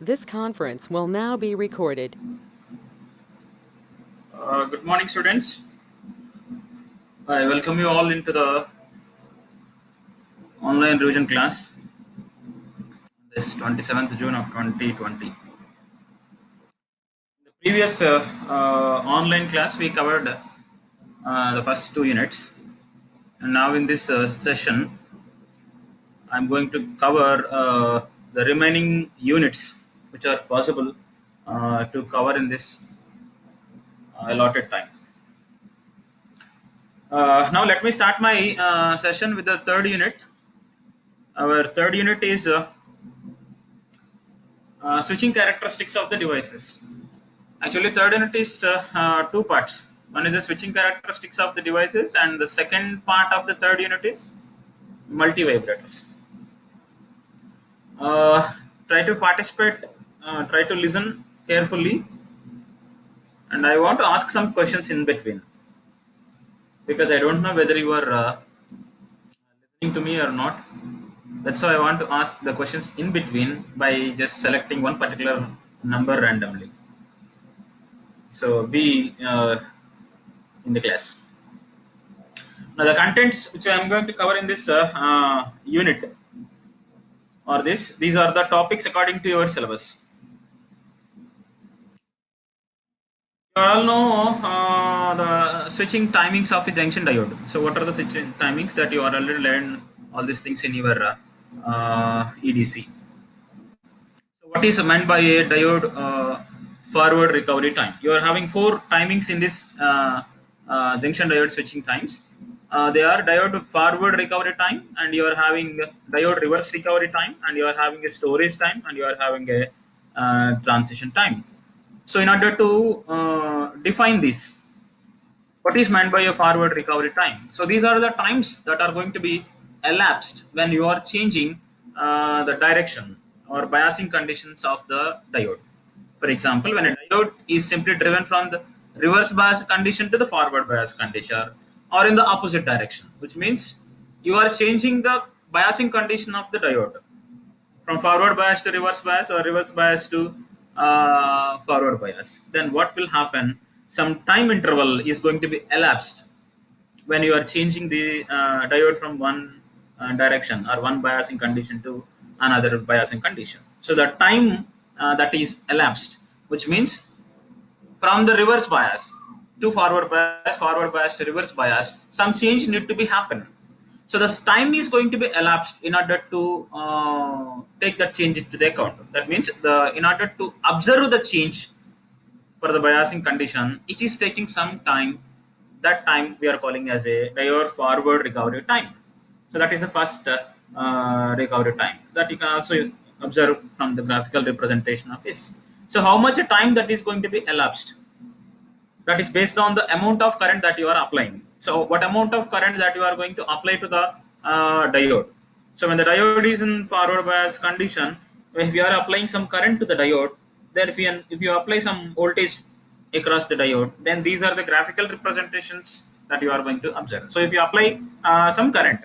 This conference will now be recorded. Good morning, students. I welcome you all into the online revision class this 27th June of 2020. In the previous online class, we covered the first two units, and now in this session, I'm going to cover the remaining units which are possible to cover in this allotted time. Now, let me start my session with the third unit. Our third unit is switching characteristics of the devices. Actually, third unit is two parts. One is the switching characteristics of the devices, and the second part of the third unit is multi-vibrators. Try to participate, try to listen carefully, and I want to ask some questions in between because I don't know whether you are listening to me or not. That's why I want to ask the questions in between by just selecting one particular number randomly. So be in the class. Now the contents which I am going to cover in this unit or these are the topics according to your syllabus. You all know the switching timings of a junction diode. So what are the switching timings that you are already learned all these things in your EDC. So what is meant by a diode forward recovery time? You are having four timings in this junction diode switching times. They are diode forward recovery time, and you are having diode reverse recovery time, and you are having a storage time, and you are having a transition time. So in order to define this, what is meant by a forward recovery time? So these are the times that are going to be elapsed when you are changing the direction or biasing conditions of the diode. For example, when a diode is simply driven from the reverse bias condition to the forward bias condition or in the opposite direction, which means you are changing the biasing condition of the diode from forward bias to reverse bias or reverse bias to forward bias. Then what will happen? Some time interval is going to be elapsed when you are changing the diode from one direction or one biasing condition to another biasing condition. So the time that is elapsed, which means from the reverse bias to forward bias to reverse bias, some change need to be happen. So the time is going to be elapsed in order to take that change into the account. That means in order to observe the change for the biasing condition, it is taking some time. That time we are calling as a diode forward recovery time. So that is the first recovery time that you can also observe from the graphical representation of this. So how much time that is going to be elapsed? That is based on the amount of current that you are applying. So what amount of current that you are going to apply to the diode? So when the diode is in forward bias condition, if you are applying some current to the diode, then if you apply some voltage across the diode, then these are the graphical representations that you are going to observe. So if you apply some current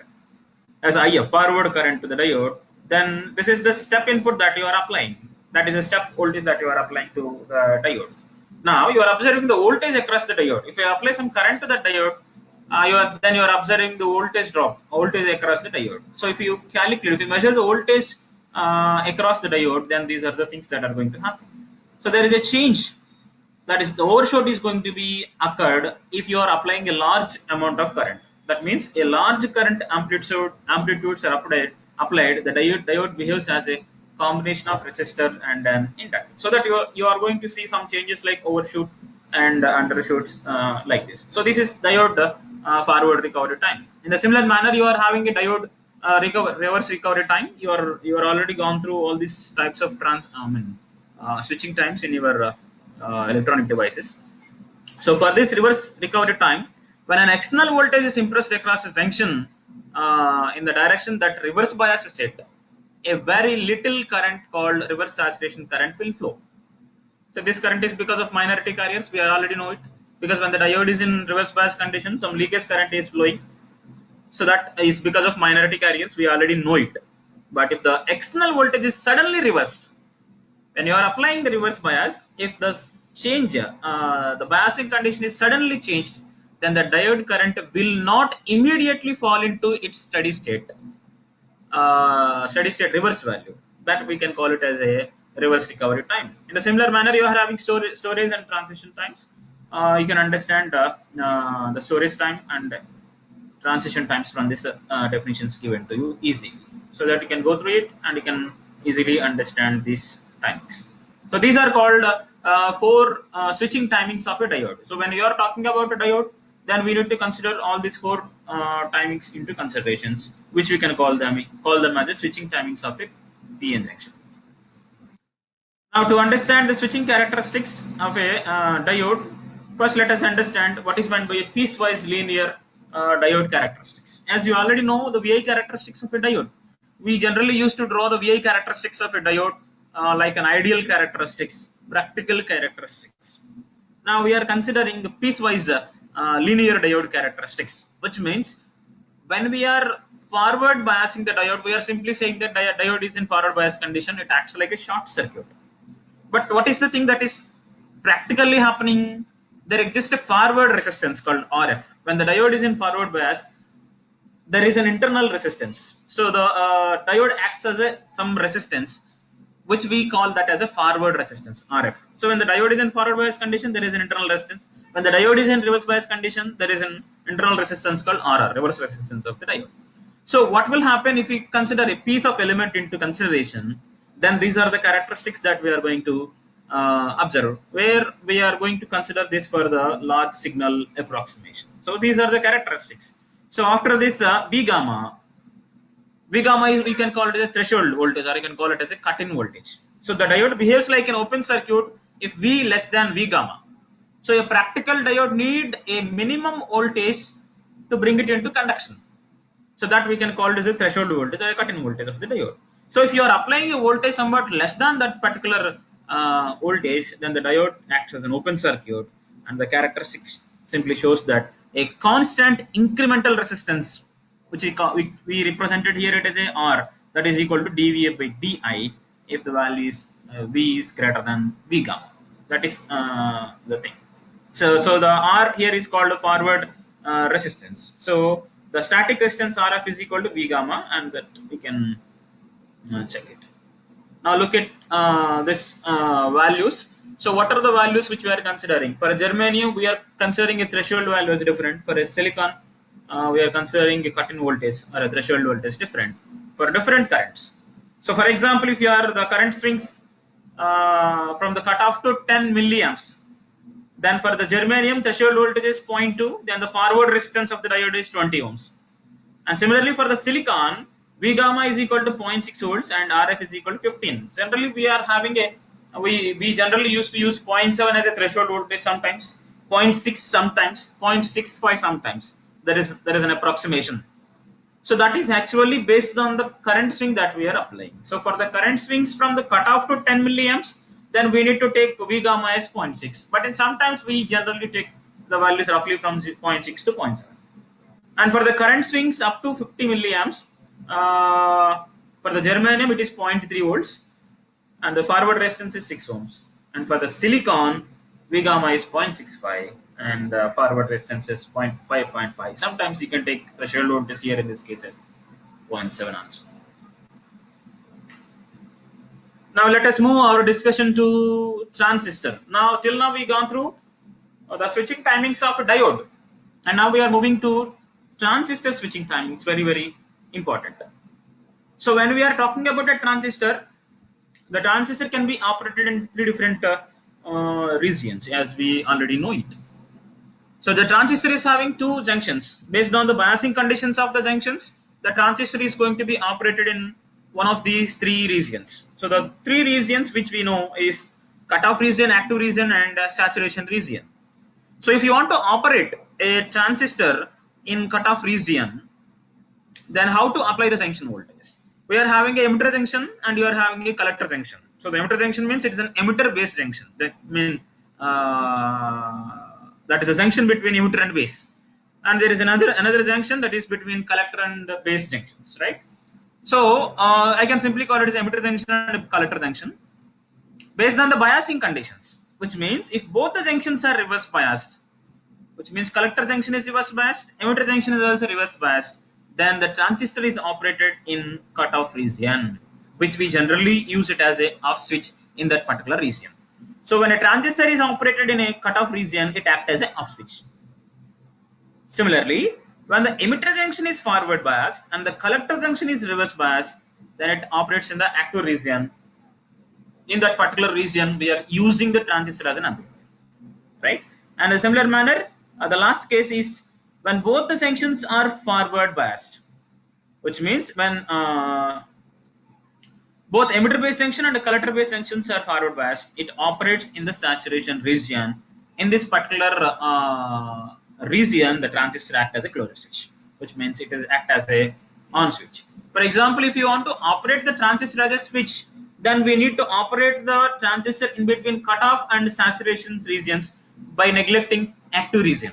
as IF, forward current to the diode, then this is the step input that you are applying. That is a step voltage that you are applying to the diode. Now you are observing the voltage across the diode. If you apply some current to the diode, then you are observing the voltage drop, voltage across the diode. So if you calculate, if you measure the voltage across the diode, then these are the things that are going to happen. So there is a change, that is the overshoot is going to be occurred if you are applying a large amount of current. That means a large current amplitudes are applied, the diode behaves as a combination of resistor and an inductor, so that you are going to see some changes like overshoot and undershoots like this. So this is diode forward recovery time. In a similar manner, you are having a diode reverse recovery time. You are already gone through all these types of switching times in your electronic devices. So for this reverse recovery time, when an external voltage is impressed across a junction in the direction that reverse bias is set, a very little current called reverse saturation current will flow. So this current is because of minority carriers. We already know it, because when the diode is in reverse bias condition, some leakage current is flowing. So that is because of minority carriers. We already know it. But if the external voltage is suddenly reversed, When you are applying the reverse bias, if the change, the biasing condition is suddenly changed, then the diode current will not immediately fall into its steady state reverse value. That we can call it as a reverse recovery time. In a similar manner, you are having storage and transition times. You can understand the storage time and transition times from this definitions given to you easy, so that you can go through it and you can easily understand these timings. So these are called four switching timings of a diode. So when you are talking about a diode, then we need to consider all these four timings into considerations, which we can call them as a switching timings of a PN junction. Now, to understand the switching characteristics of a diode, first let us understand what is meant by a piecewise linear diode characteristics. As you already know the VI characteristics of a diode, we generally used to draw the VI characteristics of a diode like an ideal characteristics, practical characteristics. Now we are considering the piecewise linear diode characteristics, which means when we are forward biasing the diode, we are simply saying that diode is in forward bias condition, it acts like a short circuit. But what is the thing that is practically happening? There exists a forward resistance called RF. When the diode is in forward bias, there is an internal resistance. So the diode acts as some resistance, which we call that as a forward resistance, RF. So when the diode is in forward bias condition, there is an internal resistance. When the diode is in reverse bias condition, there is an internal resistance called RR, reverse resistance of the diode. So what will happen if we consider a piece of element into consideration? Then these are the characteristics that we are going to observe, where we are going to consider this for the large signal approximation. So these are the characteristics. So after this V gamma is, we can call it as a threshold voltage, or you can call it as a cut-in voltage. So the diode behaves like an open circuit if V less than V gamma. So a practical diode need a minimum voltage to bring it into conduction. So that we can call it as a threshold voltage or a cut-in voltage of the diode. So if you are applying a voltage somewhat less than that particular voltage, then the diode acts as an open circuit, and the characteristics simply shows that a constant incremental resistance, which we represented here it as a R, that is equal to dVA by di if the value is V is greater than V gamma. That is the thing. So the R here is called a forward resistance. So the static resistance RF is equal to V gamma, and that we can check it. Now look at this values. So what are the values which we are considering? For a germanium, we are considering a threshold value as different. For a silicon, we are considering a cut-in voltage or a threshold voltage different for different currents. So for example, if the current swings from the cutoff to 10 milliamps, then for the germanium threshold voltage is 0.2, then the forward resistance of the diode is 20 ohms. And similarly for the silicon, V gamma is equal to 0.6 volts and RF is equal to 15. Generally we are having we generally used to use 0.7 as a threshold voltage sometimes, 0.6 sometimes, 0.65 sometimes. There is an approximation. So that is actually based on the current swing that we are applying. So for the current swings from the cutoff to 10 milliamps, then we need to take V gamma as 0.6. But in sometimes we generally take the values roughly from 0.6 to 0.7. And for the current swings up to 50 milliamps, for the germanium it is 0.3 volts and the forward resistance is 6 ohms. And for the silicon, V gamma is 0.65 and forward resistance is 0.5. Sometimes you can take threshold voltage here in this case as 0.7 also. Now let us move our discussion to transistor. Now till now we gone through the switching timings of a diode, and now we are moving to transistor switching timing. It's very important. So when we are talking about a transistor, the transistor can be operated in three different regions, as we already know it. So the transistor is having two junctions. Based on the biasing conditions of the junctions, the transistor is going to be operated in one of these three regions. So the three regions which we know is cutoff region, active region, and saturation region. So if you want to operate a transistor in cutoff region, then how to apply the junction voltage? We are having an emitter junction and you are having a collector junction. So the emitter junction means it is an emitter base junction. That means that is a junction between emitter and base. And there is another junction that is between collector and base junctions, right? So I can simply call it as emitter junction and collector junction. based on the biasing conditions, which means if both the junctions are reverse biased, which means collector junction is reverse biased, emitter junction is also reverse biased, then the transistor is operated in cutoff region, which we generally use it as a off switch in that particular region. So when a transistor is operated in a cutoff region, it acts as a off switch. Similarly, when the emitter junction is forward biased and the collector junction is reverse biased, then it operates in the active region. In that particular region, we are using the transistor as an amplifier, right? And in a similar manner, the last case is when both the junctions are forward biased, which means when both emitter based junction and the collector based junctions are forward biased, it operates in the saturation region. In this particular region, the transistor acts as a closure switch, which means it is act as a on switch. For example, if you want to operate the transistor as a switch, then we need to operate the transistor in between cutoff and saturation regions by neglecting active region.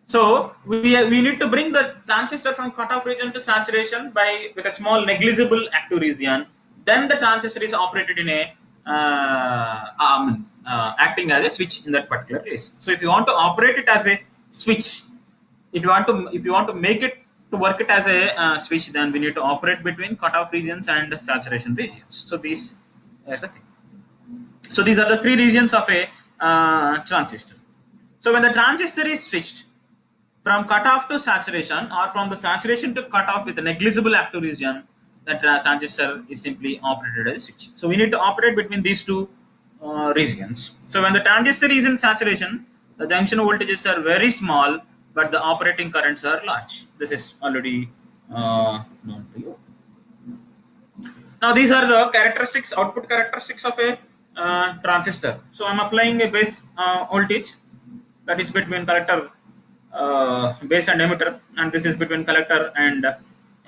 So we need to bring the transistor from cutoff region to saturation with a small negligible active region. Then the transistor is operated in a acting as a switch in that particular case. So if you want to operate it as a switch, if you want to make it to work it as a switch, then we need to operate between cutoff regions and saturation regions. So these is the thing. So these are the three regions of a transistor. So when the transistor is switched from cutoff to saturation or from the saturation to cutoff with a negligible active region, the transistor is simply operated as a switch. So we need to operate between these two regions. So when the transistor is in saturation, the junction voltages are very small, but the operating currents are large. This is already known to you. Now these are the characteristics, output characteristics of a transistor. So I'm applying a base voltage that is between collector, base and emitter, and this is between collector and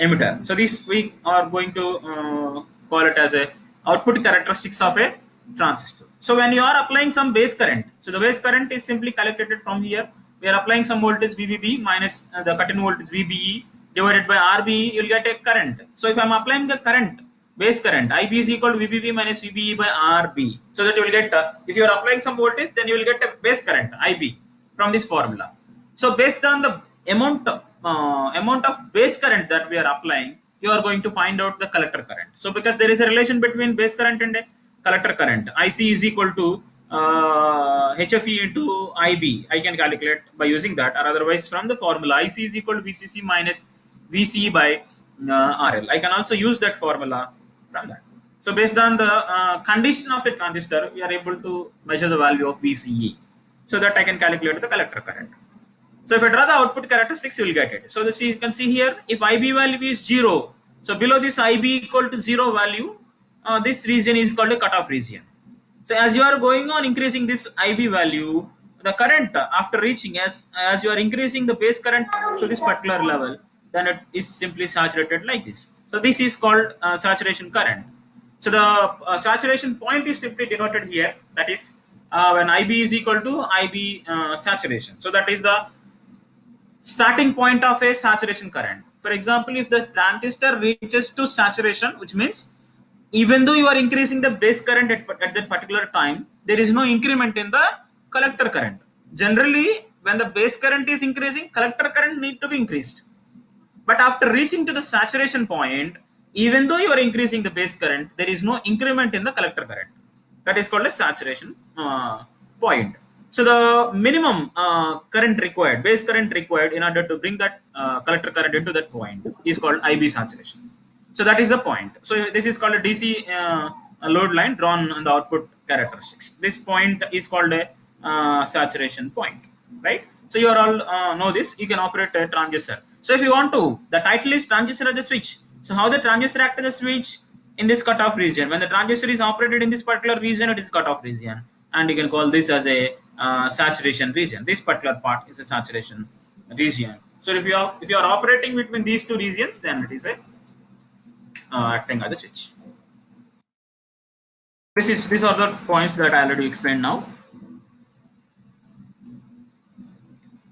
emitter. So this we are going to call it as a output characteristics of a transistor. So when you are applying some base current, so the base current is simply calculated from here. We are applying some voltage VBB minus the cut-in voltage VBE divided by RBE, you will get a current. So if I am applying the current, base current, IB is equal to VBB minus VBE by RB. So that you will get, if you are applying some voltage, then you will get a base current, IB, from this formula. So based on the amount of base current that we are applying, you are going to find out the collector current. So because there is a relation between base current and a collector current, IC is equal to HFE into IB, I can calculate by using that, or otherwise from the formula IC is equal to VCC minus VCE by RL. I can also use that formula from that. So based on the condition of a transistor, we are able to measure the value of VCE, so that I can calculate the collector current. So if I draw the output characteristics, you will get it. So this you can see here, if IB value is 0, so below this IB equal to 0 value, this region is called a cutoff region. So as you are going on increasing this IB value, the current after reaching, as you are increasing the base current to this particular level, then it is simply saturated like this. So this is called saturation current. So the saturation point is simply denoted here, that is when IB is equal to IB saturation. So that is the starting point of a saturation current. For example, if the transistor reaches to saturation, which means even though you are increasing the base current at that particular time, there is no increment in the collector current. Generally, when the base current is increasing, collector current need to be increased. But after reaching to the saturation point, even though you are increasing the base current, there is no increment in the collector current. That is called a saturation point. So the minimum current required, base current required in order to bring that collector current into that point is called IB saturation. So that is the point. So this is called a DC load line drawn on the output characteristics. This point is called a saturation point, right? So you are all know this. You can operate a transistor. So if you want to, the title is transistor as a switch. So how the transistor acts as a switch in this cutoff region? When the transistor is operated in this particular region, it is cutoff region, and you can call this as a saturation region. This particular part is a saturation region. So if you are operating between these two regions, then it is a acting as a switch. These are the points that I already explained now.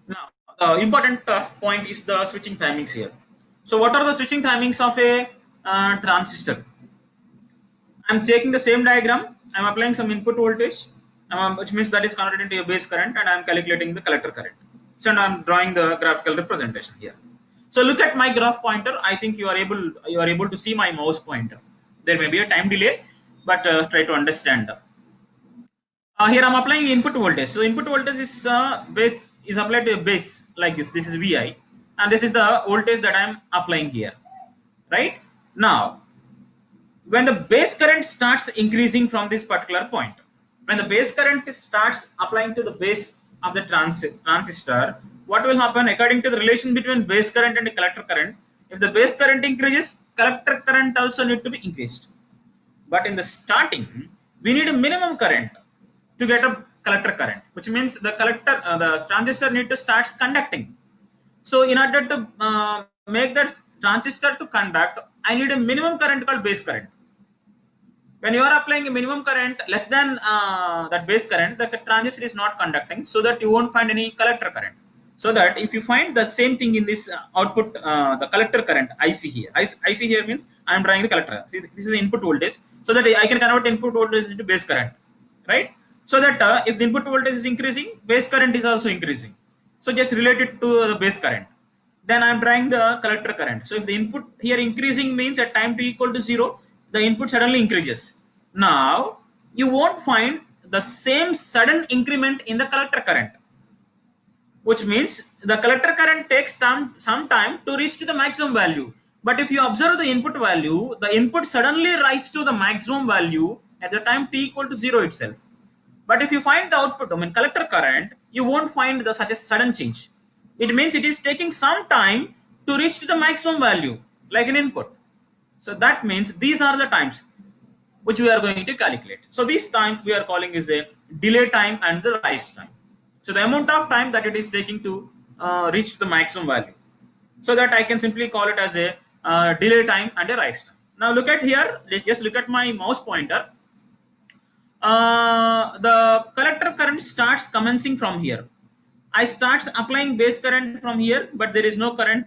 Now the important point is the switching timings here. So what are the switching timings of a transistor? I'm taking the same diagram I'm applying some input voltage, which means that is converted into a base current, and I'm calculating the collector current. So I'm drawing the graphical representation here. So look at my graph pointer. I think you are able to see my mouse pointer. There may be a time delay, but try to understand. Here I'm applying input voltage. So input voltage is base is applied to a base like this. This is Vi, and this is the voltage that I'm applying here. Right now, when the base current starts increasing from this particular point, when the base current starts applying to the base of the transistor, what will happen according to the relation between base current and the collector current? If the base current increases, collector current also need to be increased. But in the starting, we need a minimum current to get a collector current, which means the the transistor need to start conducting. So in order to make that transistor to conduct, I need a minimum current called base current. When you are applying a minimum current less than that base current, the transistor is not conducting, so that you won't find any collector current. So that if you find the same thing in this output, the collector current IC here, IC here means I am drawing the collector. See, this is the input voltage, so that I can convert input voltage into base current, right? So that if the input voltage is increasing, base current is also increasing. So just related to the base current. Then I am drawing the collector current. So if the input here increasing means at time t equal to 0, the input suddenly increases. Now you won't find the same sudden increment in the collector current, which means the collector current takes some time to reach to the maximum value. But if you observe the input value, the input suddenly rises to the maximum value at the time t equal to 0 itself. But if you find the output, collector current, you won't find such a sudden change. It means it is taking some time to reach to the maximum value, like an input. So that means these are the times which we are going to calculate. So this time we are calling is a delay time and the rise time. So the amount of time that it is taking to reach the maximum value. So that I can simply call it as a delay time and a rise time. Now look at here, just look at my mouse pointer. The collector current starts commencing from here. I start applying base current from here, but there is no current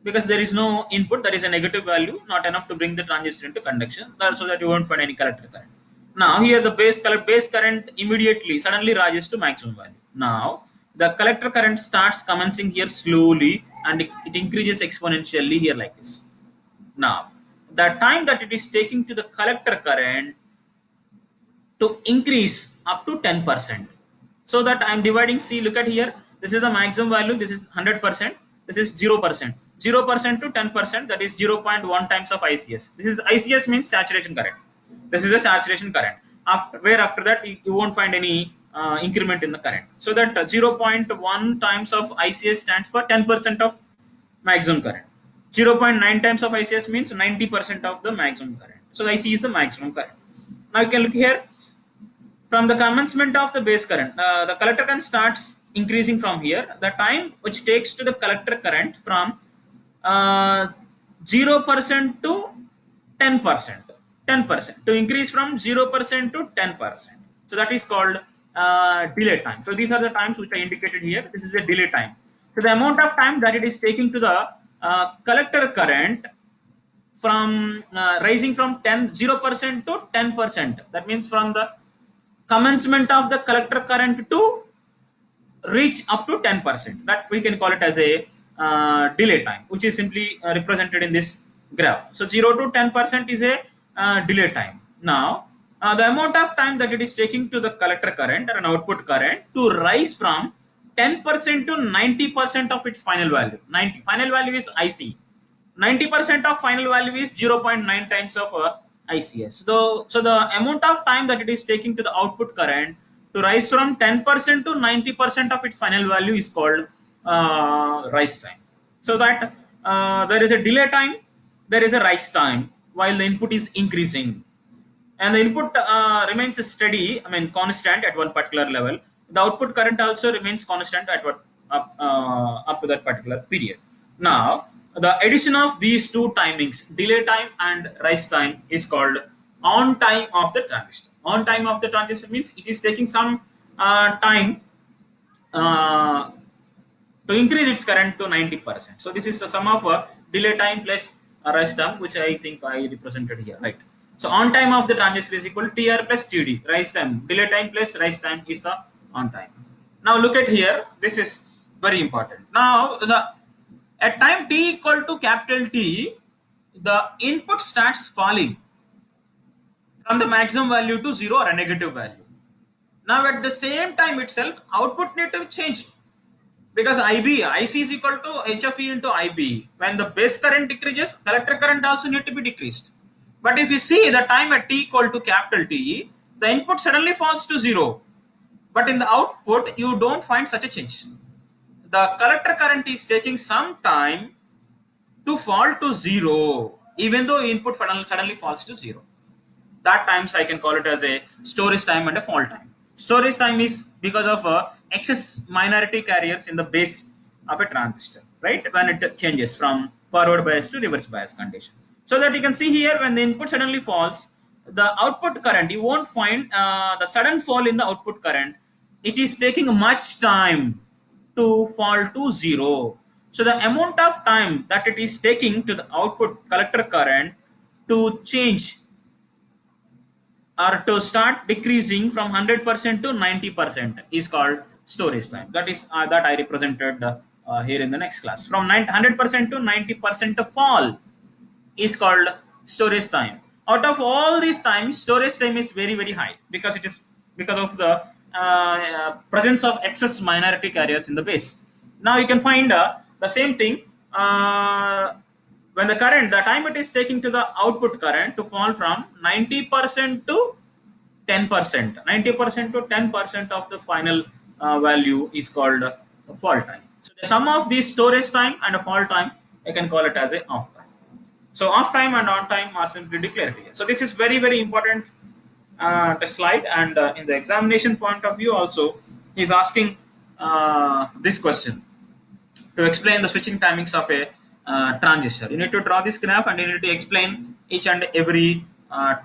because there is no input, that is a negative value, not enough to bring the transistor into conduction, so that you won't find any collector current. Now here the base current immediately suddenly rises to maximum value. Now the collector current starts commencing here slowly and it increases exponentially here like this. Now the time that it is taking to the collector current to increase up to 10%. So that I am dividing, see, look at here, this is the maximum value, this is 100%, this is 0%. 0% to 10%, that is 0.1 times of ICS. This is ICS means saturation current. This is a saturation current. After that you won't find any increment in the current. So that 0.1 times of ICS stands for 10% of maximum current. 0.9 times of ICS means 90% of the maximum current. So IC is the maximum current. Now you can look here. From the commencement of the base current, the collector current starts increasing from here. The time which takes to the collector current from 0% to 10%, 10% to increase from 0% to 10%. So that is called delay time. So these are the times which I indicated here. This is a delay time. So the amount of time that it is taking to the collector current from rising from 0% to 10%. That means from the commencement of the collector current to reach up to 10%. That we can call it as a delay time, which is simply represented in this graph. So 0 to 10% is a delay time. Now the amount of time that it is taking to the collector current or an output current to rise from 10% to 90% of its final value. Final value is IC. 90% of final value is 0.9 times of ICS. So the amount of time that it is taking to the output current to rise from 10% to 90% of its final value is called rise time. So that there is a delay time, there is a rise time while the input is increasing, and the input remains steady, constant at one particular level. The output current also remains constant at up to that particular period. Now the addition of these two timings, delay time and rise time, is called on time of the transistor. On time of the transistor means it is taking some time to increase its current to 90%. So this is the sum of delay time plus rise time, which I think I represented here, right? So on time of the transistor is equal to TR plus TD, rise time, delay time plus rise time is the on time. Now look at here, this is very important. Now at time t equal to capital T, the input starts falling from the maximum value to 0 or a negative value. Now at the same time itself, output need to be changed, because IC is equal to HFE into IB. When the base current decreases, collector current also need to be decreased. But if you see the time at t equal to capital T, the input suddenly falls to 0. But in the output, you don't find such a change. The collector current is taking some time to fall to 0, even though input suddenly falls to 0. That times I can call it as a storage time and a fall time. Storage time is because of excess minority carriers in the base of a transistor, right? When it changes from forward bias to reverse bias condition. So that you can see here, when the input suddenly falls, the output current, you won't find the sudden fall in the output current. It is taking much time to fall to 0. So the amount of time that it is taking to the output collector current to change or to start decreasing from 100% to 90% is called storage time. That is that I represented here in the next class. From 100% to 90% fall is called storage time. Out of all these times, storage time is very high, because it is because of the presence of excess minority carriers in the base. Now you can find the same thing when the time it is taking to the output current to fall from 90% to 10%. 90% to 10% of the final value is called fall time. So the sum of these storage time and a fall time, I can call it as a off time. So off time and on time are simply declared here. So this is very important slide, and in the examination point of view also is asking this question to explain the switching timings of a transistor. You need to draw this graph and you need to explain each and every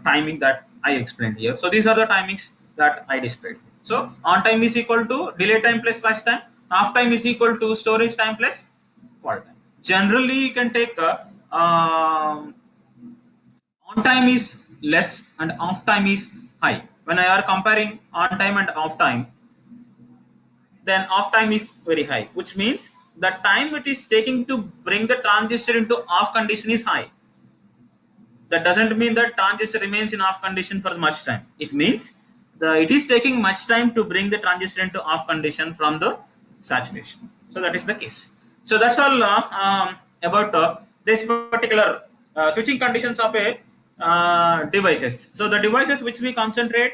timing that I explained here. So these are the timings that I displayed. So on time is equal to delay time plus rise time, off time is equal to storage time plus fall time. Generally you can take on time is less and off time is high. When I are comparing on time and off time, then off time is very high, which means the time it is taking to bring the transistor into off condition is high. That doesn't mean that transistor remains in off condition for much time. It means it is taking much time to bring the transistor into off condition from the saturation. So that is the case. So that's all about this particular switching conditions of a devices. So the devices which we concentrate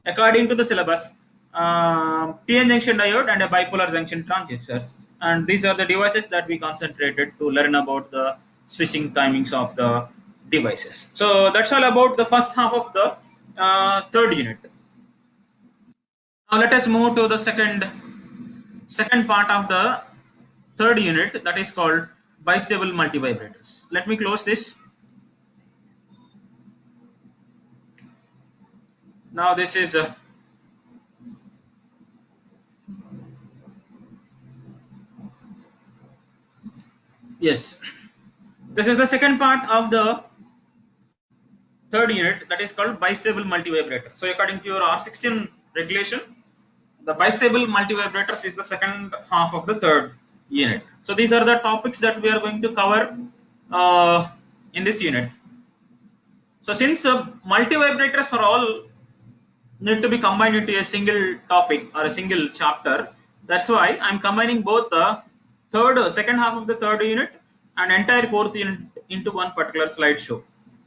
according to the syllabus, PN junction diode and a bipolar junction transistors, and these are the devices that we concentrated to learn about the switching timings of the devices. So that's all about the first half of the third unit. Now let us move to the second part of the third unit, that is called bistable multivibrators. Let me close this. Now this is yes, this is the second part of the third unit, that is called bistable multivibrator. So according to your R16 regulation, the bistable multivibrators is the second half of the third unit. So these are the topics that we are going to cover in this unit. So since multivibrators are all need to be combined into a single topic or a single chapter, that's why I'm combining both the second half of the third unit and entire fourth unit into one particular slideshow.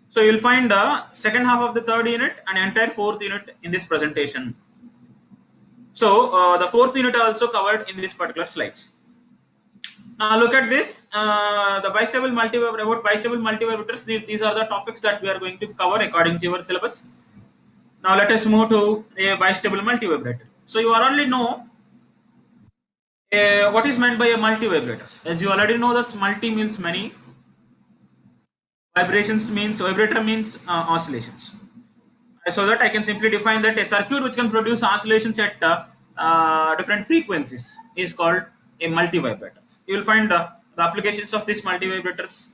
So you'll find the second half of the third unit and entire fourth unit in this presentation. So the fourth unit also covered in this particular slides. Now look at this, the bistable multivibrators. These are the topics that we are going to cover according to your syllabus. Now let us move to a bistable multivibrator. So you already know what is meant by a multivibrators. As you already know, that multi means many, vibrator means oscillations. So that I can simply define that a circuit which can produce oscillations at different frequencies is called a multivibrators. You will find the applications of these multivibrators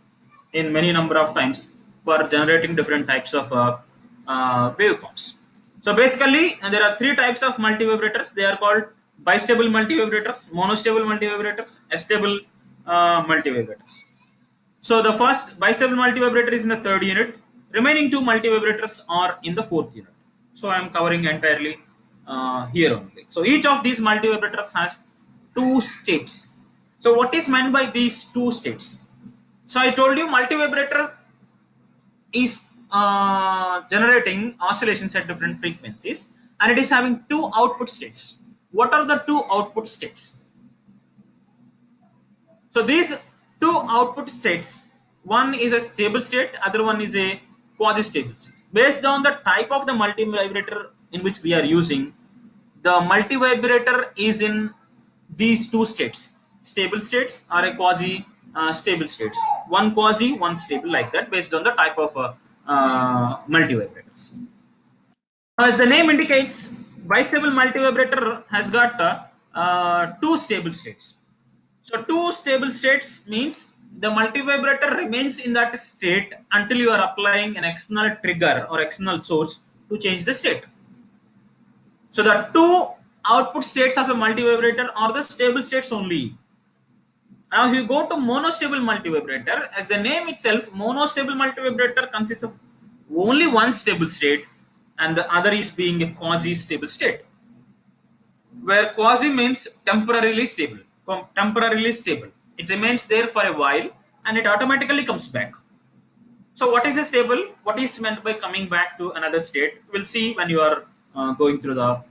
in many number of times for generating different types of waveforms. So basically, there are three types of multivibrators. They are called bistable multivibrators, monostable multivibrators, astable multivibrators. So the first bistable multivibrator is in the third unit. Remaining two multivibrators are in the fourth unit. So I am covering entirely here only. So each of these multivibrators has two states. So what is meant by these two states? So I told you multivibrator is generating oscillations at different frequencies, and it is having two output states. What are the two output states? So these two output states, one is a stable state, other one is a quasi-stable state. Based on the type of the multivibrator in which we are using, the multivibrator is in these two states, stable states or a quasi-stable states. One quasi, one stable, like that, based on the type of multivibrators. Now, as the name indicates, bistable multivibrator has got two stable states. So two stable states means the multivibrator remains in that state until you are applying an external trigger or external source to change the state. So the two output states of a multivibrator are the stable states only. Now if you go to monostable multivibrator, as the name itself, monostable multivibrator consists of only one stable state and the other is being a quasi-stable state, where quasi means temporarily stable. It remains there for a while and it automatically comes back. So what is a stable? What is meant by coming back to another state? We'll see when you are going through the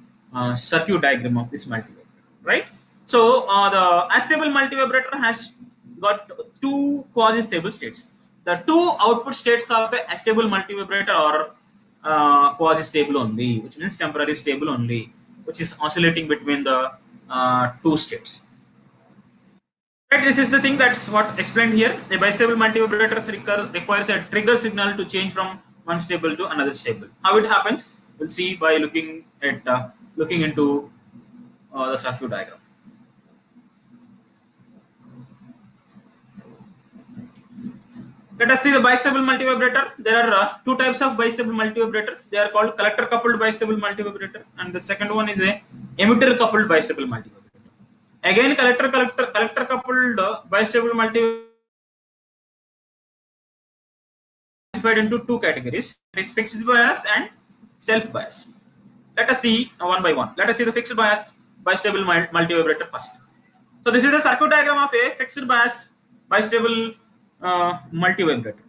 circuit diagram of this multivibrator, right? So the astable multivibrator has got two quasi-stable states. The two output states of a astable multivibrator are quasi-stable only, which means temporary stable only, which is oscillating between the two states. Right, this is the thing that's what explained here. A bistable multivibrator requires a trigger signal to change from one stable to another stable. How it happens, we'll see by looking at looking into the circuit diagram. Let us see the bistable multivibrator. There are two types of bistable multivibrators. They are called collector coupled bistable multivibrator, and the second one is a emitter coupled bistable multivibrator. Again, collector coupled bistable multivibrator classified into two categories: it is fixed bias and self bias. Let us see one by one. Let us see the fixed bias bistable multivibrator first. So this is the circuit diagram of a fixed bias bistable multivibrator.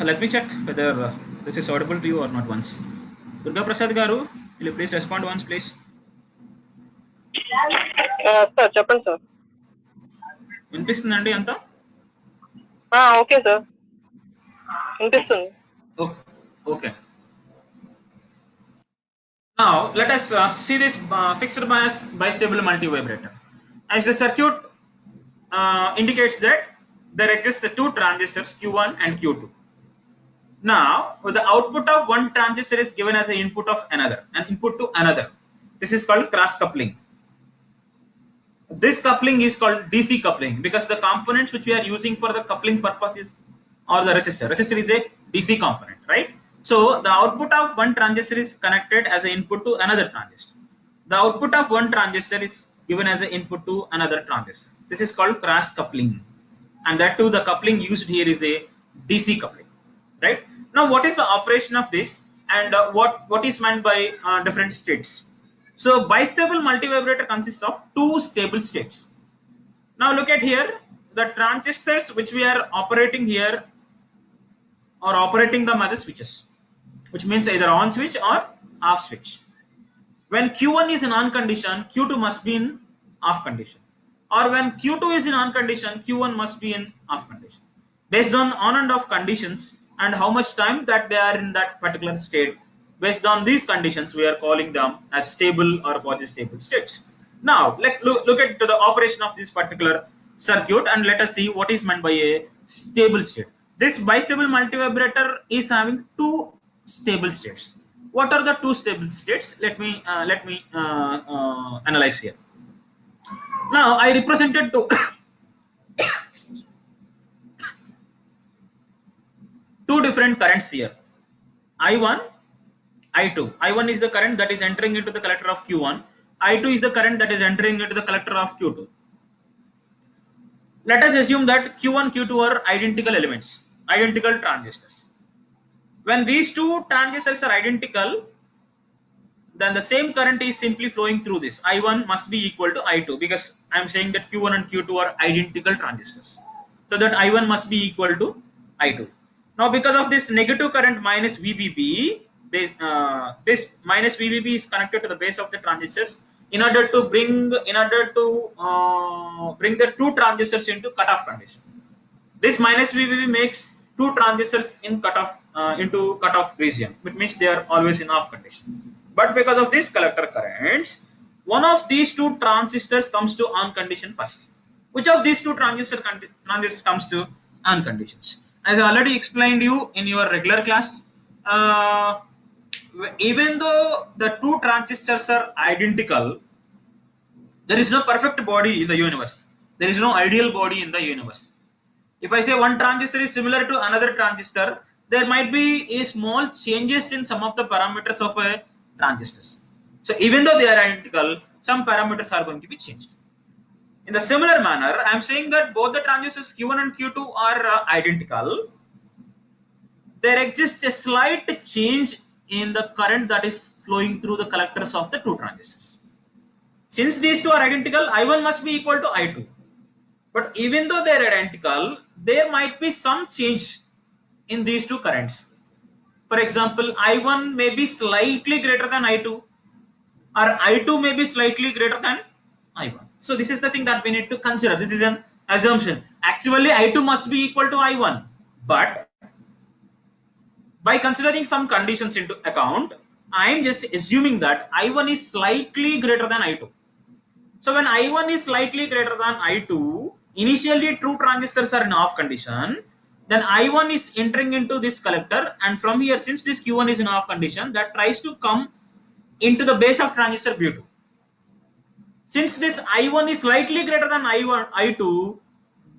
Let me check whether this is audible to you or not once. Durga Prasad Garu, will you please respond once, please? Sir, చెప్పండి sir. వినిపిస్తుందండి అంతా? Okay sir, వినిపిస్తుంది. Okay. Now let us see this fixed bias bistable multivibrator. As the circuit indicates that there exist two transistors Q1 and Q2. Now the output of one transistor is given as an input of another, an input to another. This is called cross coupling. This coupling is called DC coupling because the components which we are using for the coupling purposes are the resistor. Resistor is a DC component, right? So the output of one transistor is connected as an input to another transistor. The output of one transistor is given as an input to another transistor. This is called cross coupling, and that too the coupling used here is a DC coupling, right? Now what is the operation of this, and what is meant by different states? So bistable multivibrator consists of two stable states. Now look at here, the transistors which we are operating here are operating them as a switches, which means either on switch or off switch. When Q1 is in on condition, Q2 must be in off condition, or when Q2 is in on condition, Q1 must be in off condition. Based on and off conditions and how much time that they are in that particular state, based on these conditions we are calling them as stable or quasi-stable states. Now look at the operation of this particular circuit and let us see what is meant by a stable state. This bistable multivibrator is having two stable states. What are the two stable states? Let me analyze here. Now I represented two two different currents here, I1, I2. I1 is the current that is entering into the collector of Q1. I2 is the current that is entering into the collector of Q2. Let us assume that Q1, Q2 are identical elements, identical transistors. When these two transistors are identical, then the same current is simply flowing through this. I1 must be equal to I2 because I am saying that Q1 and Q2 are identical transistors. So that I1 must be equal to I2. Now because of this negative current minus VBB, this minus VBB is connected to the base of the transistors in order to bring the two transistors into cutoff condition. This minus VBB makes two transistors in into cutoff region, which means they are always in off condition. But because of this collector currents, one of these two transistors comes to on condition first. Which of these two transistors comes to on conditions? As I already explained you in your regular class, even though the two transistors are identical, there is no perfect body in the universe. There is no ideal body in the universe. If I say one transistor is similar to another transistor, there might be a small changes in some of the parameters of a transistors. So even though they are identical, some parameters are going to be changed. In the similar manner, I am saying that both the transistors Q1 and Q2 are identical. There exists a slight change in the current that is flowing through the collectors of the two transistors. Since these two are identical, I1 must be equal to I2. But even though they are identical, there might be some change in these two currents. For example, I1 may be slightly greater than I2, or I2 may be slightly greater than I1. So this is the thing that we need to consider. This is an assumption. Actually, I2 must be equal to I1, but by considering some conditions into account, I am just assuming that I1 is slightly greater than I2. So when I1 is slightly greater than I2, initially two transistors are in off condition, then I1 is entering into this collector, and from here, since this Q1 is in off condition, that tries to come into the base of transistor B2. Since this I1 is slightly greater than I2,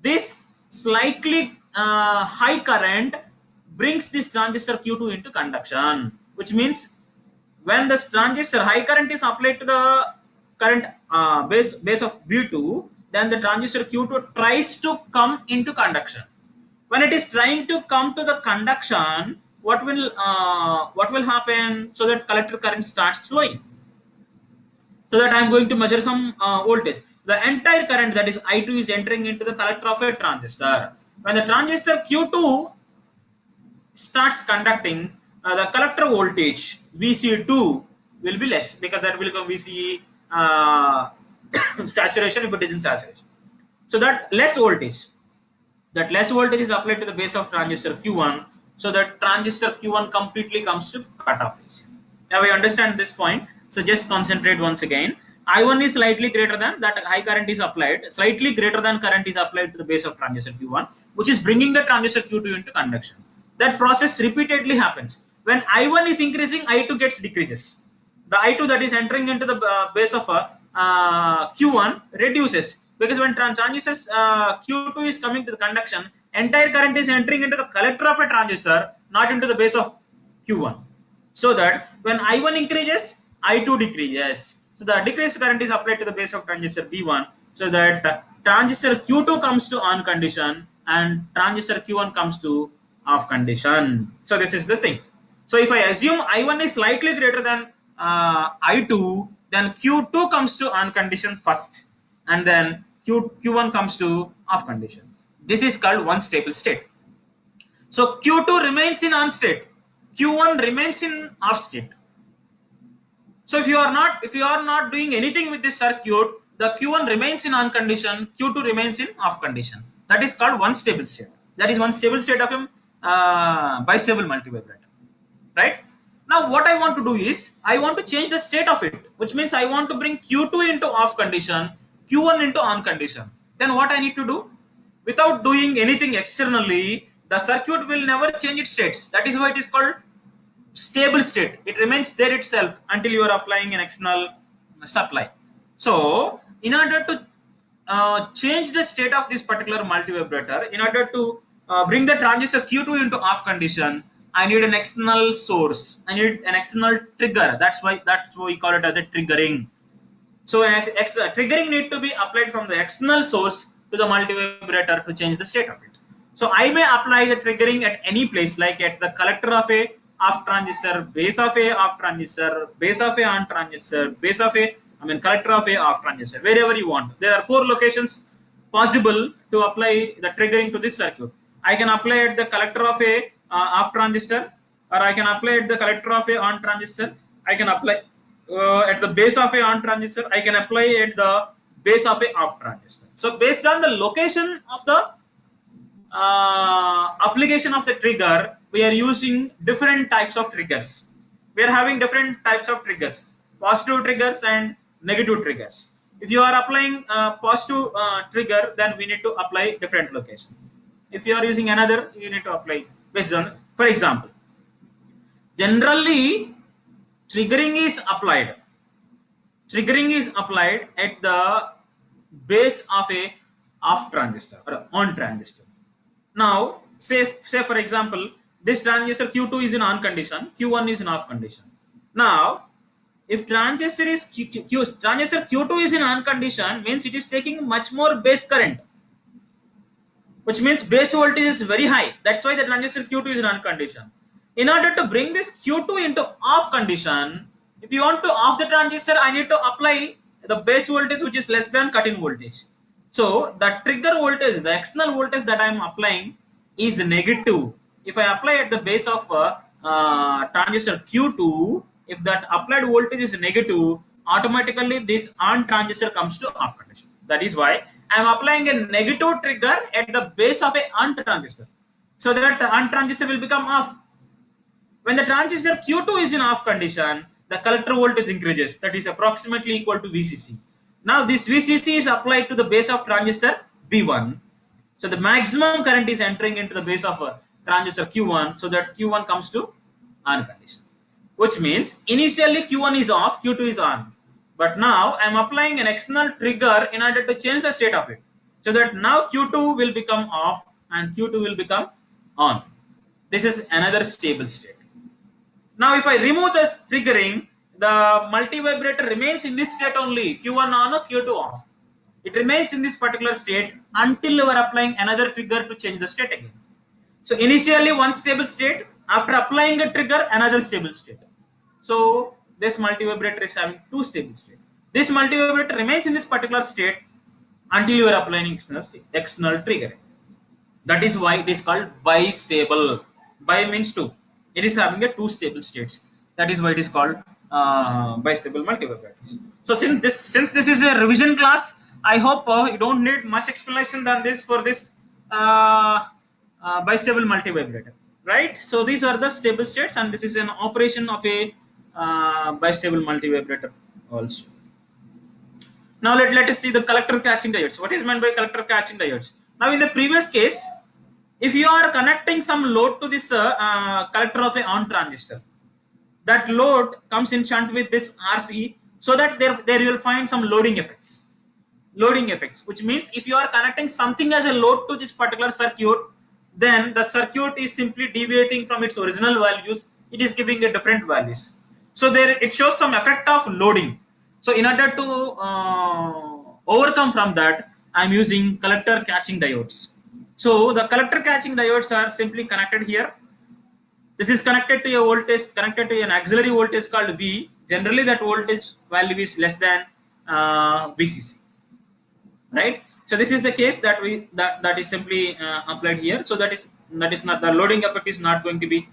this slightly high current brings this transistor Q2 into conduction, which means when the transistor high current is applied to the current base of B2, then the transistor Q2 tries to come into conduction. When it is trying to come to the conduction, what will happen? So that collector current starts flowing. So that I am going to measure some voltage. The entire current, that is I2, is entering into the collector of a transistor. When the transistor Q2 starts conducting, the collector voltage VC2 will be less because that will become VC saturation if it is in saturation. So that less voltage is applied to the base of transistor Q1, so that transistor Q1 completely comes to cutoff region. Now we understand this point. So just concentrate once again. I1 is slightly greater than that high current is applied, slightly greater than current is applied to the base of transistor Q1, which is bringing the transistor Q2 into conduction. That process repeatedly happens. When I1 is increasing, I2 gets decreases. The I2 that is entering into the base of Q1 reduces, because when transistors Q2 is coming to the conduction, entire current is entering into the collector of a transistor, not into the base of Q1. So that when I1 increases, I2 decreases. So the decreased current is applied to the base of transistor B1, so that transistor Q2 comes to on condition and transistor Q1 comes to off condition. So this is the thing. So if I assume I1 is slightly greater than I2, then Q2 comes to on condition first, and then Q1 comes to off condition. This is called one stable state. So Q2 remains in on state, Q1 remains in off state. So if you are not doing anything with this circuit, the Q1 remains in on condition, Q2 remains in off condition. That is called one stable state. That is one stable state of a bistable multivibrator, right? Now what I want to do is, I want to change the state of it, which means I want to bring Q2 into off condition, Q1 into on condition. Then what I need to do? Without doing anything externally, the circuit will never change its states. That is why it is called stable state. It remains there itself until you are applying an external supply. So in order to change the state of this particular multivibrator, in order to bring the transistor Q2 into off condition, I need an external source. I need an external trigger. That's why we call it as a triggering. So triggering need to be applied from the external source to the multivibrator to change the state of it. So I may apply the triggering at any place, like at the collector of a off transistor, base of a off transistor, base of a on transistor, base of a collector of a off transistor, wherever you want. There are 4 locations possible to apply the triggering to this circuit. I can apply at the collector of a off transistor, or I can apply at the collector of a on transistor. I can apply at the base of a on transistor. I can apply at the base of a off transistor. So based on the location of the application of the trigger, we are using different types of triggers. We are having different types of triggers, positive triggers and negative triggers. If you are applying a positive trigger, then we need to apply different location. If you are using another, you need to apply based on, for example, generally triggering is applied at the base of a off transistor or on transistor. Now say for example, this transistor Q2 is in on condition, Q1 is in off condition. Now if transistor Q2 is in on condition, means it is taking much more base current, which means base voltage is very high. That's why the transistor Q2 is in on condition. In order to bring this Q2 into off condition, if you want to off the transistor, I need to apply the base voltage which is less than cut-in voltage. So the trigger voltage, the external voltage that I am applying is negative. If I apply at the base of transistor Q2, if that applied voltage is negative, automatically this on transistor comes to off condition. That is why I am applying a negative trigger at the base of a on transistor, so that on transistor will become off. When the transistor Q2 is in off condition, the collector voltage increases, that is approximately equal to VCC. Now this VCC is applied to the base of transistor B1. So the maximum current is entering into the base of a transistor Q1, so that Q1 comes to on condition. Which means initially Q1 is off, Q2 is on. But now I am applying an external trigger in order to change the state of it, so that now Q2 will become off and Q2 will become on. This is another stable state. Now if I remove this triggering, the multivibrator remains in this state only, Q1 on or Q2 off. It remains in this particular state until you are applying another trigger to change the state again. So initially one stable state, after applying a trigger, another stable state. So this multivibrator is having 2 stable states. This multivibrator remains in this particular state until you are applying external trigger. That is why it is called bistable. Bi means 2. It is having a 2 stable states. That is why it is called bistable multivibrators. So since this is a revision class, I hope you don't need much explanation than this for this bistable multivibrator, right? So these are the stable states, and this is an operation of a bistable multivibrator also. Now let us see the collector catching diodes. What is meant by collector catching diodes? Now in the previous case, if you are connecting some load to this collector of a on transistor, that load comes in shunt with this RC, so that there you will find some loading effects, which means if you are connecting something as a load to this particular circuit, then the circuit is simply deviating from its original values. It is giving a different values. So there it shows some effect of loading. So in order to overcome from that, I am using collector catching diodes. So the collector catching diodes are simply connected here. This is connected to a voltage, connected to an auxiliary voltage called V. Generally that voltage value is less than VCC, right? So this is the case that that is simply applied here. So that is not, the loading effect is not going to be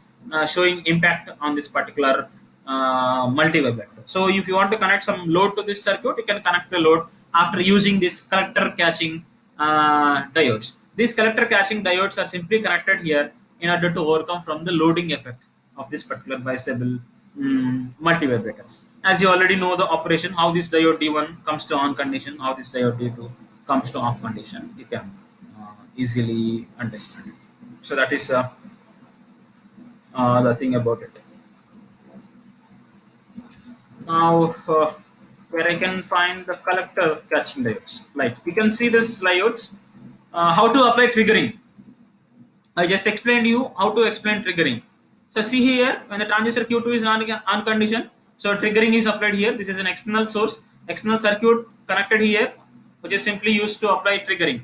showing impact on this particular multivibrator. So if you want to connect some load to this circuit, you can connect the load after using this collector catching diodes. These collector catching diodes are simply connected here in order to overcome from the loading effect of this particular bistable multivibrators. As you already know the operation, how this diode D1 comes to on condition, how this diode D2 comes to off condition, you can easily understand it. So that is the thing about it. Now where I can find the collector catching diodes, like you can see this diodes, how to apply triggering. I just explained you how to explain triggering. So see here, when the transistor Q2 is on condition, so triggering is applied here. This is an external source, external circuit connected here, which is simply used to apply triggering.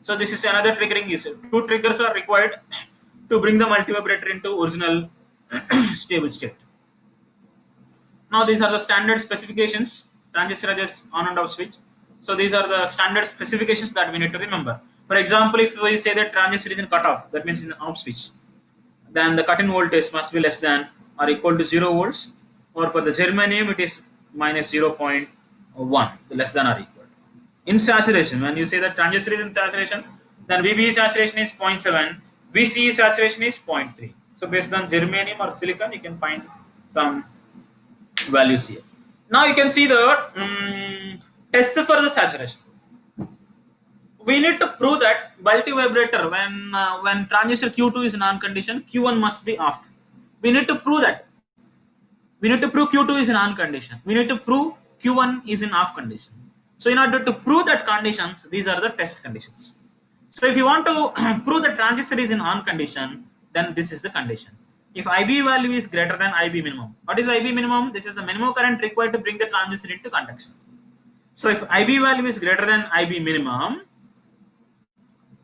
So this is another triggering issue. Two triggers are required to bring the multivibrator into original stable state. Now these are the standard specifications. Transistor has on and off switch. So these are the standard specifications that we need to remember. For example, if we say that transistor is in cutoff, that means in off switch, then the cut-in voltage must be less than or equal to 0 volts, or for the germanium it is minus 0.1, less than or equal. In saturation, when you say that transistor is in saturation, then VBE saturation is 0.7, VCE saturation is 0.3. So based on germanium or silicon, you can find some values here. Now you can see the test for the saturation. We need to prove that multivibrator when transistor Q2 is non-condition, Q1 must be off. We need to prove that. We need to prove Q2 is in on condition. We need to prove Q1 is in off condition. So in order to prove that conditions, these are the test conditions. So if you want to prove the transistor is in on condition, then this is the condition. If IB value is greater than IB minimum. What is IB minimum? This is the minimum current required to bring the transistor into conduction. So if IB value is greater than IB minimum,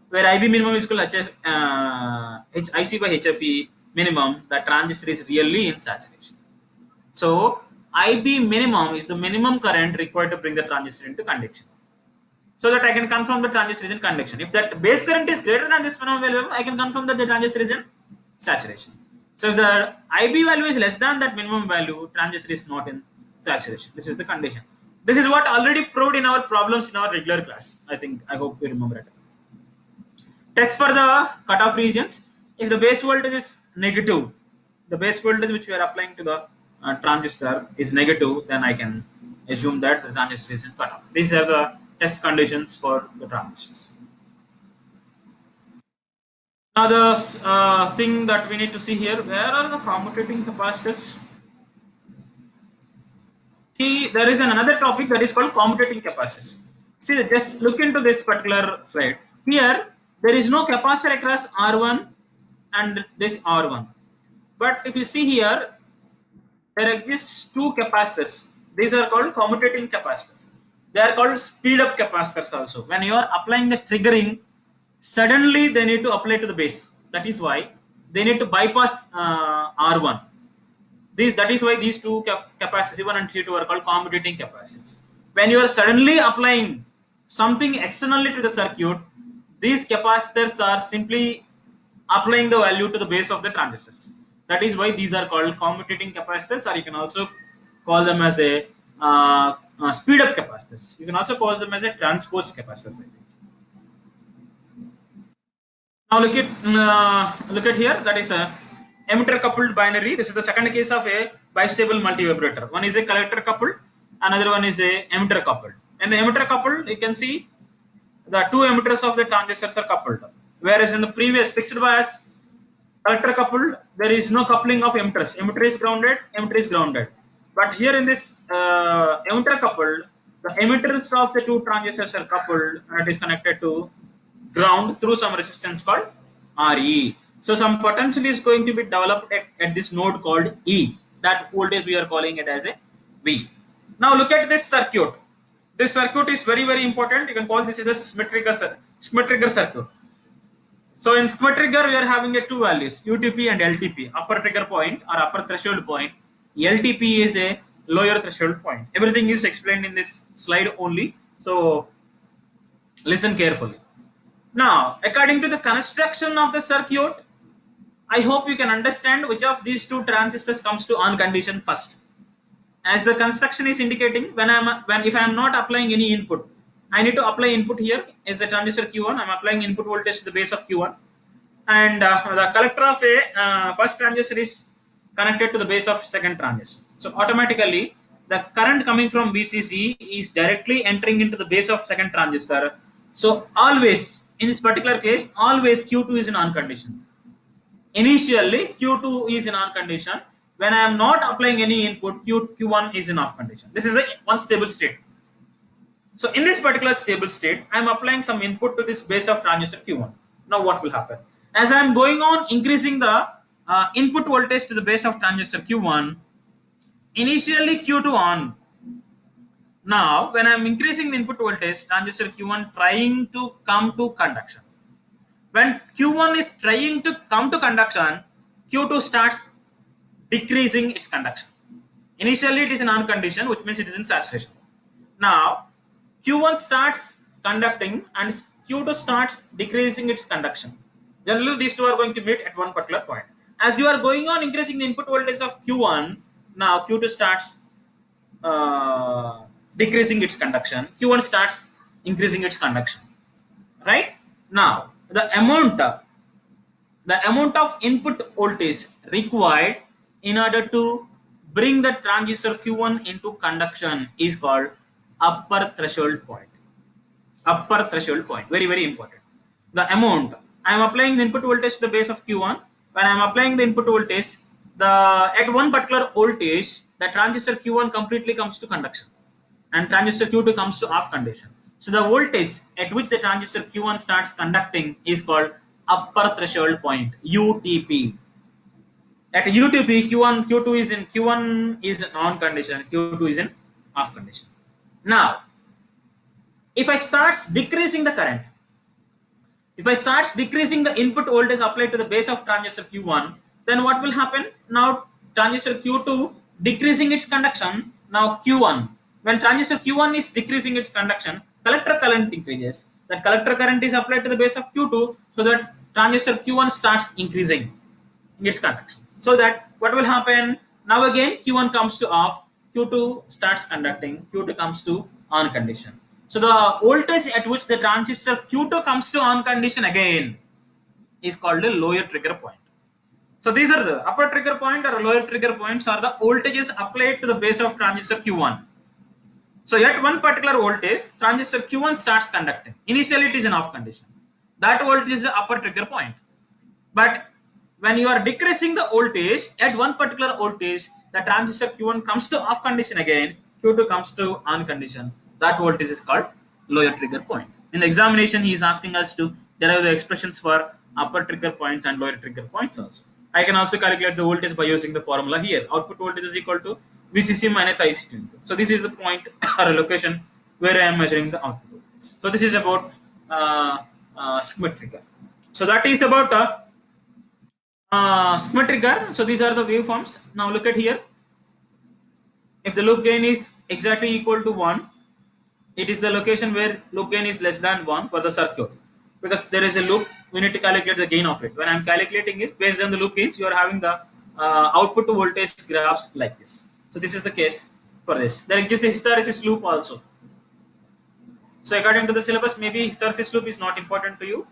where IB minimum is equal to IC by HFE minimum, the transistor is really in saturation. So IB minimum is the minimum current required to bring the transistor into conduction. So that I can confirm the transistor is in conduction. If that base current is greater than this minimum value, I can confirm that the transistor is in saturation. So if the IB value is less than that minimum value, transistor is not in saturation. This is the condition. This is what already proved in our problems in our regular class. I hope you remember it. Test for the cutoff regions. If the base voltage is negative, the base voltage which we are applying to the transistor is negative, then I can assume that the transistor is in cutoff. These are the test conditions for the transistors. Now the thing that we need to see here, where are the commutating capacitors? See, there is another topic that is called commutating capacitors. See, just look into this particular slide. Here, there is no capacitor across R1 and this R1. But if you see here, there exist two capacitors. These are called commutating capacitors. They are called speed up capacitors also. When you are applying the triggering, suddenly they need to apply to the base. That is why they need to bypass R1. That is why these two capacitors, C1 and C2, are called commutating capacitors. When you are suddenly applying something externally to the circuit, these capacitors are simply applying the value to the base of the transistors. That is why these are called commutating capacitors, or you can also call them as a speed up capacitors. You can also call them as a transpose capacitors, I think. Now look at here. That is a emitter coupled binary. This is the second case of a bistable multivibrator. One is a collector coupled, another one is a emitter coupled. In the emitter coupled, you can see the two emitters of the transistors are coupled. Whereas in the previous fixed bias collector coupled, there is no coupling of emitters. Emitter is grounded. But here in this emitter coupled, the emitters of the two transistors are coupled and it is connected to ground through some resistance called RE. So some potential is going to be developed at this node called E. That voltage we are calling it as a V. Now look at this circuit. This circuit is very, very important. You can call this as a Schmitt trigger circuit. So in Schmitt trigger, we are having two values, UTP and LTP, upper trigger point or upper threshold point. LTP is a lower threshold point. Everything is explained in this slide only. So listen carefully. Now, according to the construction of the circuit, I hope you can understand which of these two transistors comes to on condition first. As the construction is indicating, if I am not applying any input, I need to apply input here is the transistor Q1. I am applying input voltage to the base of Q1, and the collector of a first transistor is connected to the base of second transistor. So automatically, the current coming from VCC is directly entering into the base of second transistor. So always, in this particular case, always Q2 is in on condition. Initially, Q2 is in on condition. When I am not applying any input, Q1 is in off condition. This is one stable state. So in this particular stable state, I am applying some input to this base of transistor Q1. Now what will happen? as I am going on increasing the input voltage to the base of transistor Q1, initially Q2 on. Now when I am increasing the input voltage, transistor Q1 trying to come to conduction. When Q1 is trying to come to conduction, Q2 starts decreasing its conduction. Initially it is in on condition, which means it is in saturation. Now Q1 starts conducting and Q2 starts decreasing its conduction. Generally these two are going to meet at one particular point. As you are going on increasing the input voltage of Q1, now Q2 starts decreasing its conduction. Q1 starts increasing its conduction. Right? Now the amount of input voltage required in order to bring the transistor Q1 into conduction is called upper threshold point. Upper threshold point, very very important. The amount, I am applying the input voltage to the base of Q1. When I am applying the input voltage, at one particular voltage, the transistor Q1 completely comes to conduction and transistor Q2 comes to off condition. So the voltage at which the transistor Q1 starts conducting is called upper threshold point, UTP. At UTP, Q1 is in on condition, Q2 is in off condition. Now, if I start decreasing the current, if I start decreasing the input voltage applied to the base of transistor Q1, then what will happen? Now transistor Q2 decreasing its conduction. Now Q1, when transistor Q1 is decreasing its conduction, collector current increases. That collector current is applied to the base of Q2, so that transistor Q1 starts increasing its conduction. So that what will happen? Now again Q1 comes to off, Q2 starts conducting, Q2 comes to on condition. So the voltage at which the transistor Q2 comes to on condition again is called a lower trigger point. So these are the upper trigger point or lower trigger points are the voltages applied to the base of transistor Q1. So at one particular voltage, transistor Q1 starts conducting. Initially it is in off condition. That voltage is the upper trigger point. But when you are decreasing the voltage at one particular voltage, the transistor Q1 comes to off condition again, Q2 comes to on condition. That voltage is called lower trigger point. In the examination, he is asking us to derive the expressions for upper trigger points and lower trigger points also. I can also calculate the voltage by using the formula here. Output voltage is equal to VCC minus IC input. So this is the point or a location where I am measuring the output voltage. So this is about Schmitt trigger. So that is about Schmitt trigger. So these are the waveforms. Now look at here. If the loop gain is exactly equal to 1, it is the location where loop gain is less than 1 for the circuit. Because there is a loop, we need to calculate the gain of it. When I am calculating it based on the loop gains, you are having the output to voltage graphs like this. So this is the case for this. There exists a hysteresis loop also. So according to the syllabus, maybe hysteresis loop is not important to you.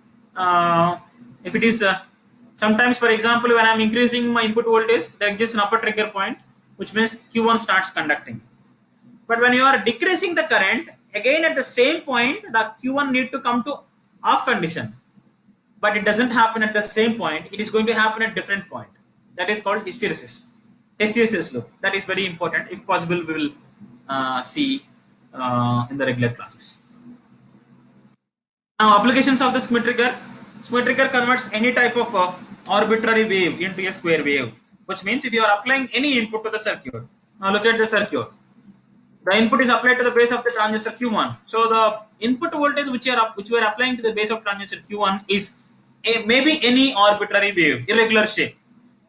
If it is sometimes, for example, when I am increasing my input voltage, there exists an upper trigger point, which means Q1 starts conducting. But when you are decreasing the current, again at the same point, the Q1 need to come to off condition. But it doesn't happen at the same point. It is going to happen at different point. That is called hysteresis. Hysteresis loop. That is very important. If possible, we will see in the regular classes. Now, applications of the Schmitt trigger. Schmitt trigger converts any type of arbitrary wave into a square wave, which means if you are applying any input to the circuit. Now look at the circuit. The input is applied to the base of the transistor Q1. So the input voltage which we are applying to the base of transistor Q1 is maybe any arbitrary wave, irregular shape.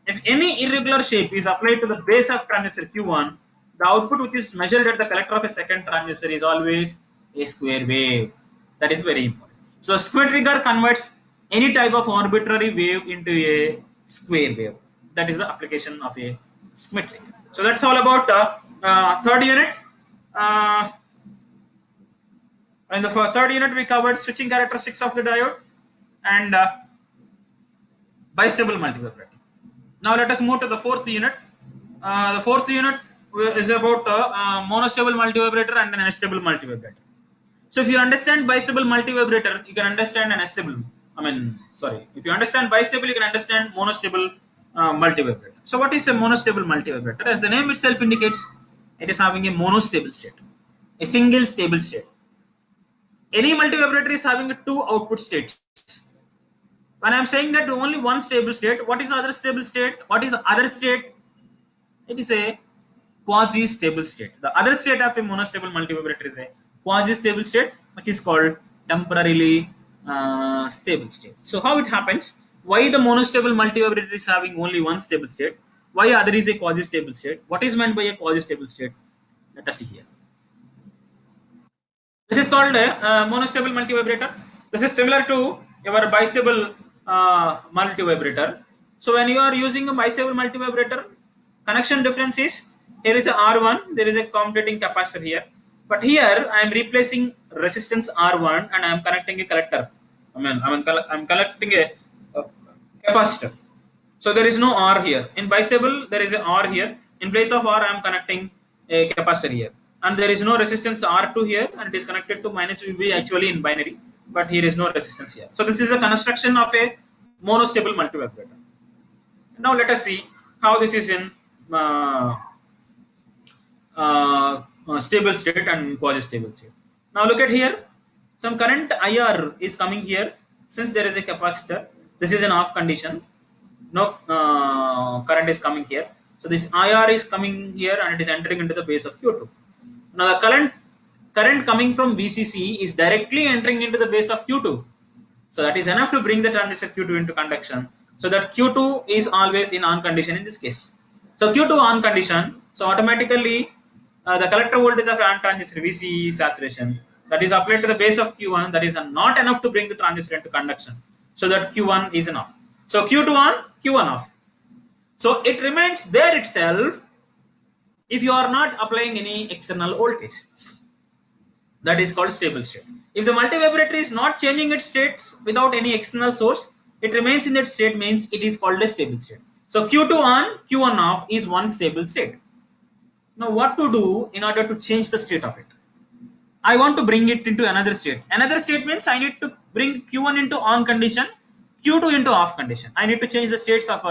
If any irregular shape is applied to the base of transistor Q1, the output which is measured at the collector of a second transistor is always a square wave. That is very important. So Schmitt trigger converts any type of arbitrary wave into a square wave. That is the application of a Schmitt trigger. So that's all about third unit. In the third unit, we covered switching characteristics of the diode and bistable multivibrator. Now let us move to the fourth unit. The fourth unit is about monostable multivibrator and an unstable multivibrator. So if you understand bistable multivibrator, you can understand an unstable. If you understand bistable, you can understand monostable multivibrator. So what is a monostable multivibrator? As the name itself indicates, it is having a monostable state, a single stable state. Any multivibrator is having two output states. When I'm saying that only one stable state, what is the other stable state? What is the other state? It is a quasi-stable state. The other state of a monostable multivibrator is a quasi-stable state, which is called temporarily stable state. So how it happens? Why the monostable multivibrator is having only one stable state? Why other is a quasi-stable state? What is meant by a quasi-stable state? Let us see here. This is called a monostable multivibrator. This is similar to your bistable multivibrator. So when you are using a bistable multivibrator, connection difference is here is a R1, there is a commutating capacitor here. But here I am replacing resistance R1 and I am connecting a collector. I'm connecting a capacitor. So there is no R here. In bistable there is a R here. In place of R I am connecting a capacitor here. And there is no resistance R2 here, and it is connected to minus VB actually in binary, but here is no resistance here. So this is the construction of a monostable multivibrator. Now let us see how this is in stable state and quasi-stable state. Now look at here, some current IR is coming here. Since there is a capacitor, this is an off condition, no current is coming here. So this IR is coming here and it is entering into the base of Q2. Now the current coming from VCC is directly entering into the base of Q2. So that is enough to bring the transistor Q2 into conduction. So that Q2 is always in on condition in this case. So Q2 on condition, so automatically the collector voltage of an transistor VC saturation that is applied to the base of Q1, that is not enough to bring the transistor into conduction. So that Q1 is enough. So Q2 on, Q1 off. So it remains there itself if you are not applying any external voltage. That is called stable state. If the multivibrator is not changing its states without any external source, it remains in that state, means it is called a stable state. So Q2 on, Q1 off is one stable state. Now what to do in order to change the state of it? I want to bring it into another state. Another state means I need to bring Q1 into on condition, Q2 into off condition. I need to change the states of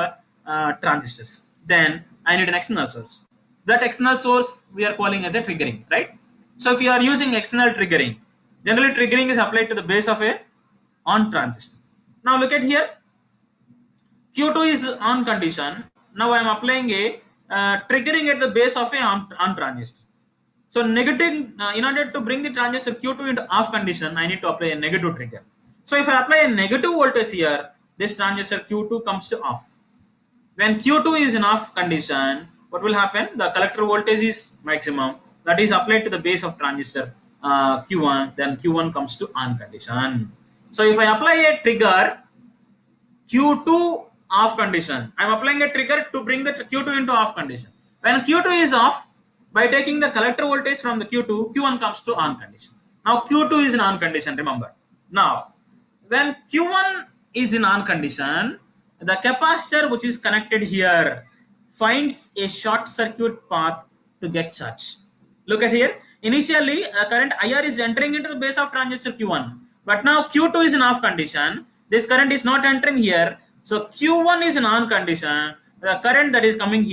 transistors. Then I need an external source. So that external source we are calling as a triggering, right? So if you are using external triggering, generally triggering is applied to the base of a on transistor. Now look at here, Q2 is on condition. Now I am applying a triggering at the base of a on transistor. So negative, in order to bring the transistor Q2 into off condition, I need to apply a negative trigger. So if I apply a negative voltage here, this transistor Q2 comes to off. When Q2 is in off condition, what will happen? The collector voltage is maximum, that is applied to the base of transistor Q1, then Q1 comes to on condition. So if I apply a trigger Q2 off condition, I am applying a trigger to bring the Q2 into off condition. When Q2 is off, by taking the collector voltage from the Q2, Q1 comes to on condition. Now Q2 is in on condition, remember. Now when Q1 is in on condition, the capacitor which is connected here finds a short circuit path to get charged. Look at here, initially current IR is entering into the base of transistor Q1, but now Q2 is in off condition, this current is not entering here. So Q1 is in on condition, the current that is coming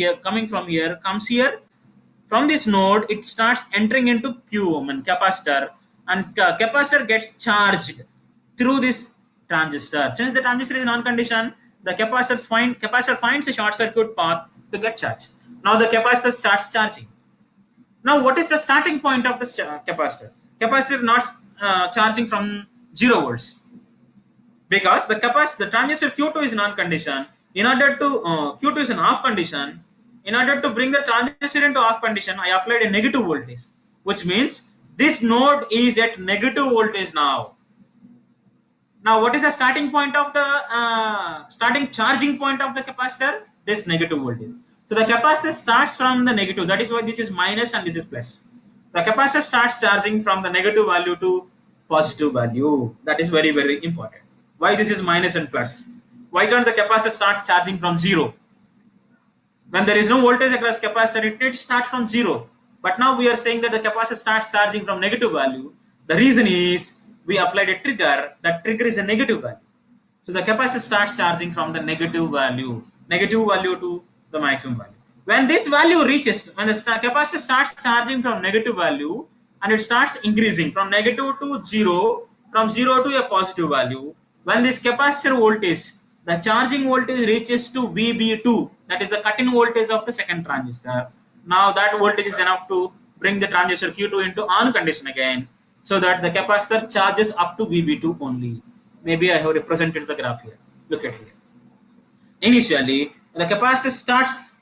from here comes here. From this node, it starts entering into capacitor, and capacitor gets charged through this transistor. Since the transistor is in on condition, the capacitor finds a short circuit path to get charged. Now the capacitor starts charging. Now what is the starting point of this capacitor? Capacitor not charging from 0 volts, because the transistor Q2 is in on condition. In order to Q2 is in off condition. In order to bring the transistor into off condition, I applied a negative voltage, which means this node is at negative voltage now. Now what is the starting point of the starting charging point of the capacitor? This negative voltage. So the capacitor starts from the negative, that is why this is minus and this is plus. The capacitor starts charging from the negative value to positive value. That is very, very important. Why this is minus and plus? Why can't the capacitor start charging from 0? When there is no voltage across capacitor, it starts from 0. But now we are saying that the capacitor starts charging from negative value. The reason is we applied a trigger. That trigger is a negative value. So the capacitor starts charging from the negative value to the maximum value. When this value reaches, when the capacitor starts charging from negative value and it starts increasing from negative to 0, from 0 to a positive value, When this capacitor voltage, the charging voltage reaches to VB2, that is the cut-in voltage of the second transistor. Now that voltage is enough to bring the transistor Q2 into on condition again, so that the capacitor charges up to VB2 only. Maybe I have represented the graph here. Look at here. Initially, the capacitor starts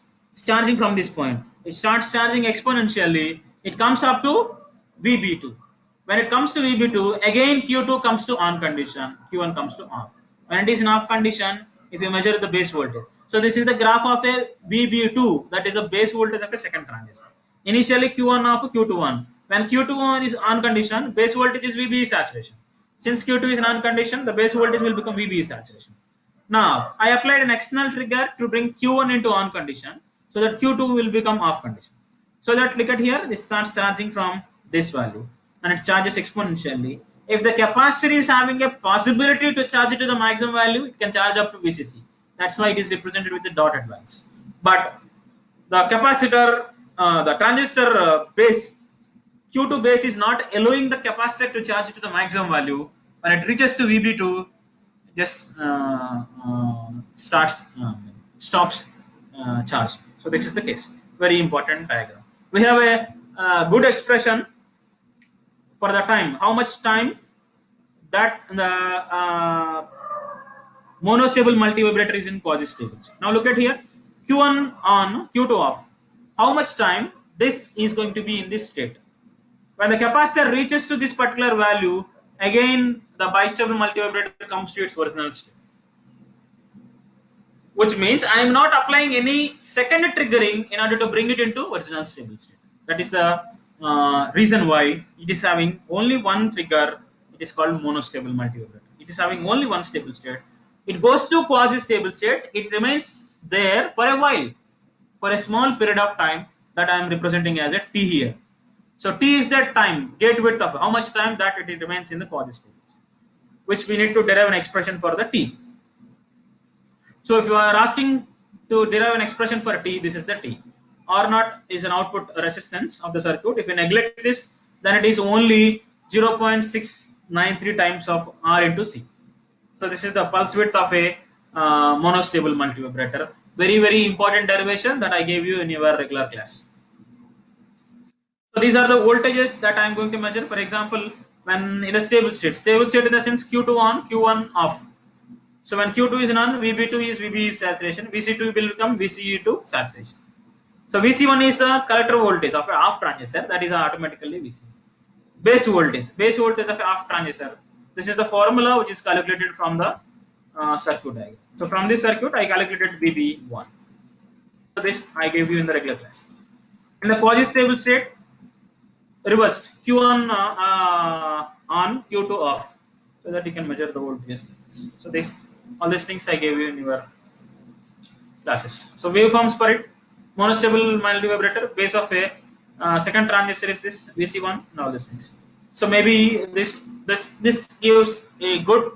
charging from this point. It starts charging exponentially. It comes up to VB2. When it comes to VB2, again Q2 comes to on condition, Q1 comes to off. When it is in off condition, if you measure the base voltage. So this is the graph of a VB2, that is a base voltage of a second transistor. Initially Q1 off, Q2 on. When Q2 on is on condition, base voltage is VB saturation. Since Q2 is in on condition, the base voltage will become VB saturation. Now, I applied an external trigger to bring Q1 into on condition, so that Q2 will become off condition. So that look at here, it starts charging from this value and it charges exponentially. If the capacitor is having a possibility to charge it to the maximum value, it can charge up to VCC. That's why it is represented with the dotted lines. But the capacitor, the transistor base, Q2 base is not allowing the capacitor to charge it to the maximum value. When it reaches to VB2, just stops charge. So this is the case. Very important diagram. We have a good expression for the time. How much time that the monostable multivibrator is in quasi-stable. Now look at here. Q1 on, Q2 off. How much time this is going to be in this state? When the capacitor reaches to this particular value, again the bistable multivibrator comes to its original state, which means I am not applying any second triggering in order to bring it into original stable state. That is the reason why it is having only one trigger. It is called monostable multivibrator. It is having only one stable state. It goes to quasi-stable state. It remains there for a while, for a small period of time that I am representing as a T here. So T is that time, gate width of how much time that it remains in the quasi-stable state, which we need to derive an expression for the T. So if you are asking to derive an expression for T, this is the T. R naught is an output resistance of the circuit. If you neglect this, then it is only 0.693 times of R into C. So this is the pulse width of a monostable multivibrator. Very, very important derivation that I gave you in your regular class. So these are the voltages that I am going to measure. For example, when in a stable state in the sense Q2 on, Q1 off. So when Q2 is on, VB2 is VB saturation, VC2 will become VCE2 saturation. So VC1 is the collector voltage of a half transistor, that is automatically VC. Base voltage of a half transistor. This is the formula which is calculated from the circuit diagram. So from this circuit, I calculated VB1. So this I gave you in the regular class. In the quasi-stable state, reversed, Q1 on, Q2 off, so that you can measure the voltage. So this, all these things I gave you in your classes. So waveforms for it: monostable multivibrator, base of a second transistor is this VC1, and all these things. So maybe this gives a good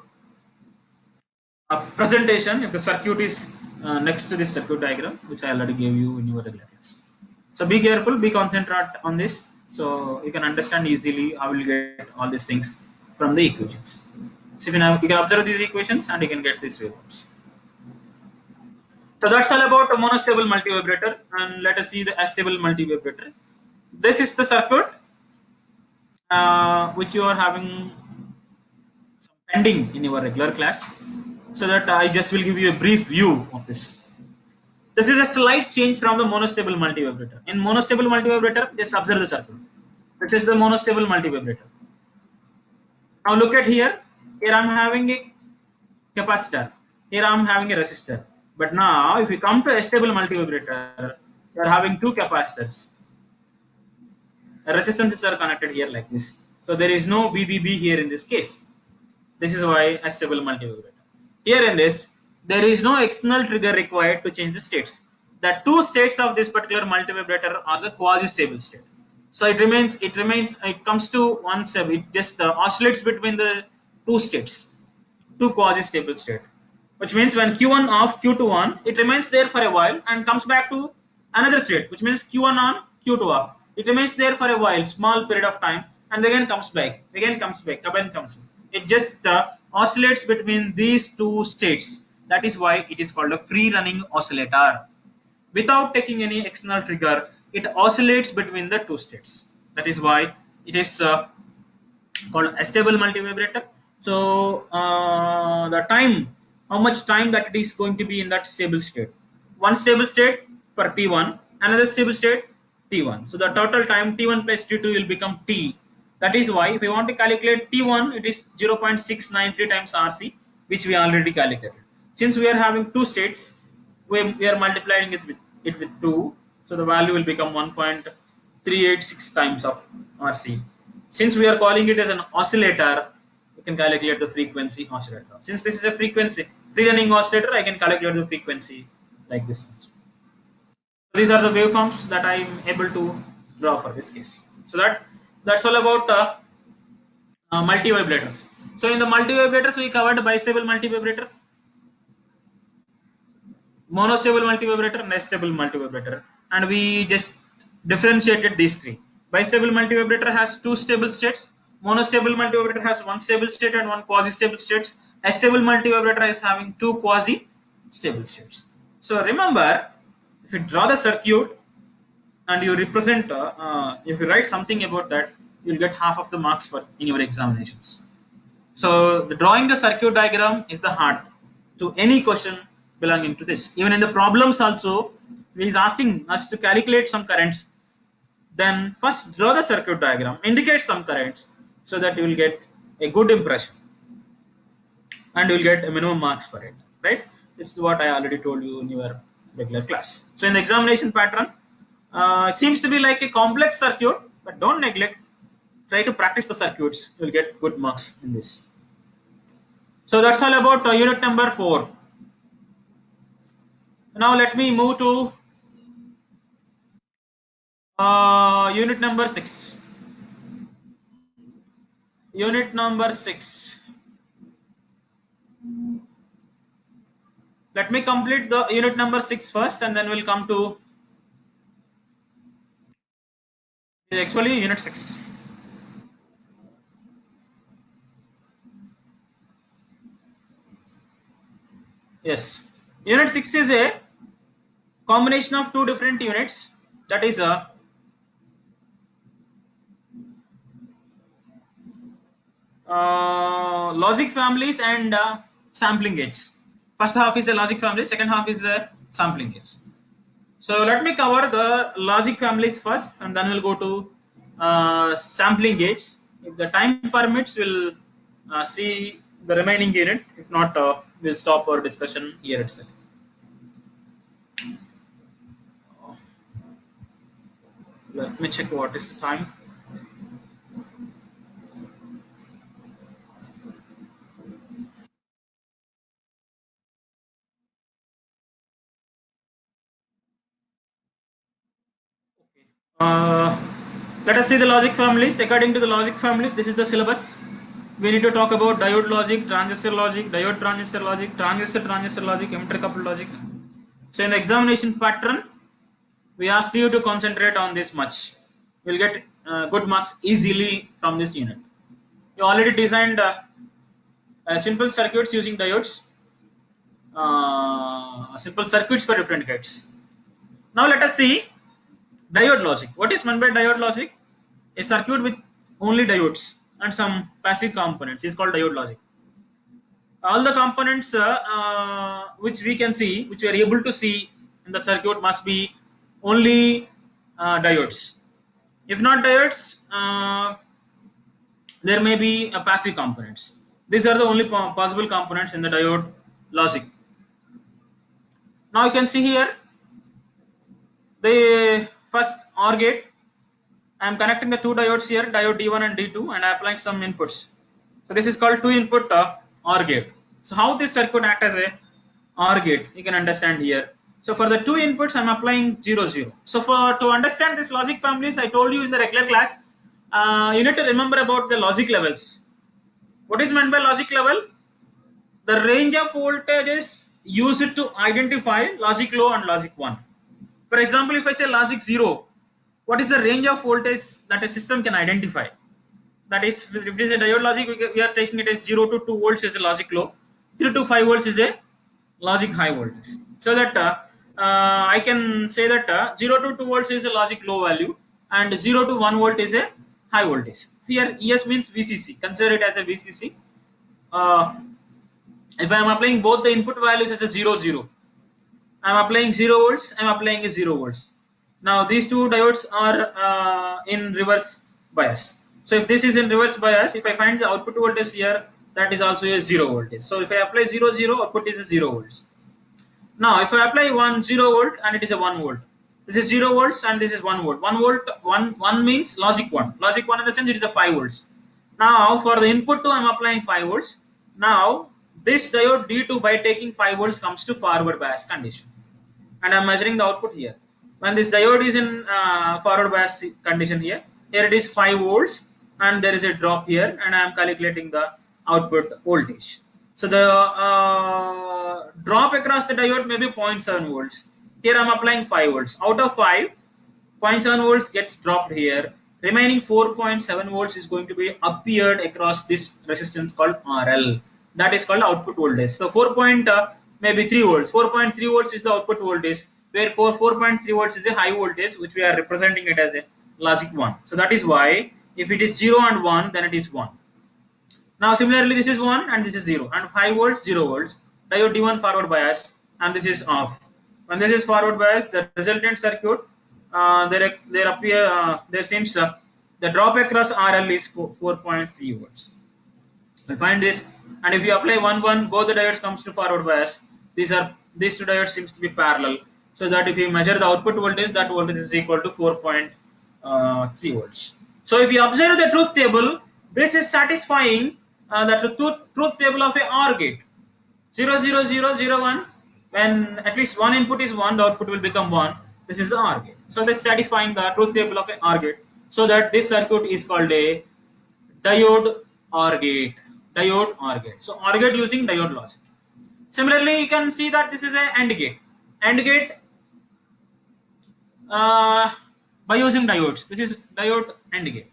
presentation if the circuit is next to this circuit diagram, which I already gave you in your regular class. So be careful, be concentrate on this, so you can understand easily how you get all these things from the equations. So you can observe these equations and you can get these waveforms. So that's all about a monostable multivibrator, and let us see the astable multivibrator. This is the circuit which you are having some pending in your regular class, so that I just will give you a brief view of this. This is a slight change from the monostable multivibrator. In monostable multivibrator, just observe the circuit. This is the monostable multivibrator. Now look at here. Here I am having a capacitor. Here I am having a resistor. But now, if you come to a stable multivibrator, you are having two capacitors. The resistances are connected here like this. So there is no VBB here in this case. This is why a stable multivibrator. Here in this, there is no external trigger required to change the states. The two states of this particular multivibrator are the quasi-stable state. So it comes to one step. It just oscillates between the two states, two quasi-stable state. Which means when Q1 off, Q2 on, it remains there for a while and comes back to another state, which means Q1 on, Q2 off. It remains there for a while, small period of time, and again comes back, again comes back. It just oscillates between these two states. That is why it is called a free running oscillator. Without taking any external trigger, it oscillates between the two states. That is why it is called a stable multivibrator. So the time, how much time that it is going to be in that stable state. One stable state for T1, another stable state T1. So the total time T1 plus T2 will become T. That is why if you want to calculate T1, it is 0.693 times RC, which we already calculated. Since we are having two states, we are multiplying it with 2, so the value will become 1.386 times of RC. Since we are calling it as an oscillator, we can calculate the frequency oscillator. Since this is a frequency free running oscillator, I can calculate the frequency like this. These are the waveforms that I am able to draw for this case. So that's all about multivibrators. So in the multivibrators, we covered bistable multivibrator, monostable multivibrator, and stable multivibrator, and we just differentiated these three. Bistable multivibrator has two stable states. Monostable multivibrator has one stable state and one quasi-stable states. A stable multivibrator is having two quasi-stable states. So remember, if you draw the circuit and you represent, if you write something about that, you'll get half of the marks for in your examinations. So the drawing the circuit diagram is the heart to any question belonging to this. Even in the problems also, he is asking us to calculate some currents. Then first draw the circuit diagram, indicate some currents, so that you will get a good impression and you will get a minimum marks for it. Right? This is what I already told you in your regular class. So in the examination pattern, it seems to be like a complex circuit, but don't neglect. Try to practice the circuits. You will get good marks in this. So that's all about unit number 4. Now let me move to unit number 6. Unit number 6. Let me complete the unit number 6 first, and then we'll come to actually unit 6. Yes, unit 6 is a combination of two different units, that is a logic families and sampling gates. First half is a logic family, second half is a sampling gates. So let me cover the logic families first, and then we'll go to sampling gates. If the time permits, we'll see the remaining unit. If not, we'll stop our discussion here itself. Let me check what is the time. Let us see the logic families. According to the logic families, this is the syllabus. We need to talk about diode logic, transistor logic, diode transistor logic, transistor logic, emitter coupled logic. So in the examination pattern, we asked you to concentrate on this much. You'll get good marks easily from this unit. You already designed simple circuits using diodes, simple circuits for different gates. Now let us see diode logic. What is meant by diode logic? A circuit with only diodes and some passive components is called diode logic. All the components which we can see, which we are able to see in the circuit, must be only diodes. If not diodes, there may be passive components. These are the only possible components in the diode logic. Now you can see here the first OR gate. I am connecting the two diodes here, diode D1 and D2, and I am applying some inputs. So this is called two input OR gate. So how this circuit acts as a OR gate, you can understand here. So for the two inputs, I am applying 0, 0. So to understand this logic families, I told you in the regular class, you need to remember about the logic levels. What is meant by logic level? The range of voltages used to identify logic low and logic 1. For example, if I say logic 0, what is the range of voltage that a system can identify? That is, if it is a diode logic, we are taking it as 0 to 2 volts is a logic low, 3 to 5 volts is a logic high voltage. So that I can say that 0 to 2 volts is a logic low value and 0 to 1 volt is a high voltage. Here ES means VCC, consider it as a VCC. If I am applying both the input values as a 0 0, I am applying 0 volts, I am applying a 0 volts. Now these two diodes are in reverse bias. So if this is in reverse bias, if I find the output voltage here, that is also a 0 voltage. So if I apply 0 0, output is a 0 volts. Now if I apply 0 volt and it is a 1 volt, this is 0 volts and this is 1 volt. 1 volt, 1 means logic 1. Logic 1 in the sense it is a 5 volts. Now for the input 2 I am applying 5 volts. Now this diode D2 by taking 5 volts comes to forward bias condition, and I am measuring the output here. When this diode is in forward bias condition here it is 5 volts and there is a drop here, and I am calculating the output voltage. So the drop across the diode may be 0.7 volts. Here I am applying 5 volts. Out of 5, 0.7 volts gets dropped here. Remaining 4.7 volts is going to be appeared across this resistance called RL. That is called output voltage. So 3 volts. 4.3 volts is the output voltage, where 4.3 volts is a high voltage, which we are representing it as a logic 1. So that is why if it is 0 and 1, then it is 1. Now similarly this is 1 and this is 0, and 5 volts, 0 volts, diode D1 forward bias, and this is off. When this is forward bias, the resultant circuit there seems the drop across RL is 4.3 volts. We find this, and if you apply 1 1, both the diodes comes to forward bias. These two diodes seems to be parallel, so that if you measure the output voltage, that voltage is equal to 4.3 volts. So if you observe the truth table, this is satisfying the truth table of a OR gate. 0 0 0 0 1, when at least one input is 1, the output will become 1. This is the OR gate. So this is satisfying the truth table of a OR gate. So that this circuit is called a diode OR gate. Diode OR gate. So OR gate using diode logic. Similarly, you can see that this is a AND gate. AND gate by using diodes. This is diode AND gate.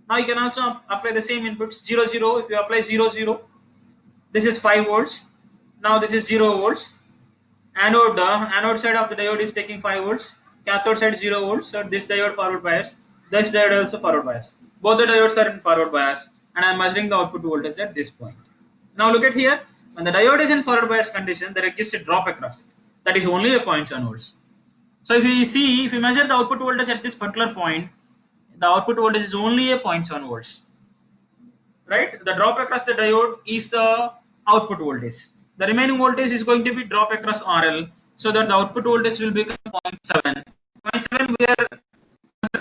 Now you can also apply the same inputs 0 0. If you apply 0 0, this is 5 volts. Now this is 0 volts. Anode side of the diode is taking 5 volts. Cathode side 0 volts. So this diode forward bias. This diode also forward bias. Both the diodes are in forward bias, and I am measuring the output voltage at this point. Now look at here. When the diode is in forward bias condition, there exists a drop across it. That is only a 0.7 volts. So if you measure the output voltage at this particular point, the output voltage is only a 0.7 volts. Right? The drop across the diode is the output voltage. The remaining voltage is going to be drop across RL, so that the output voltage will become 0.7. 0.7 we are so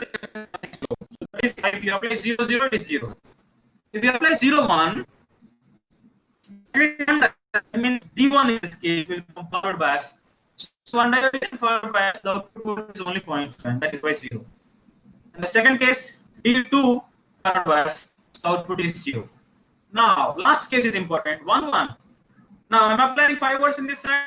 that is, if you apply 0 0, it is 0. If you apply 0 1, that means D1 in this case will become forward bias. So one diode is in forward bias, the output voltage is only 0.7, that is why 0. In the second case, D2 forward bias, the output is 0. Now, last case is important, 1 1. Now, I am applying 5 volts in this side.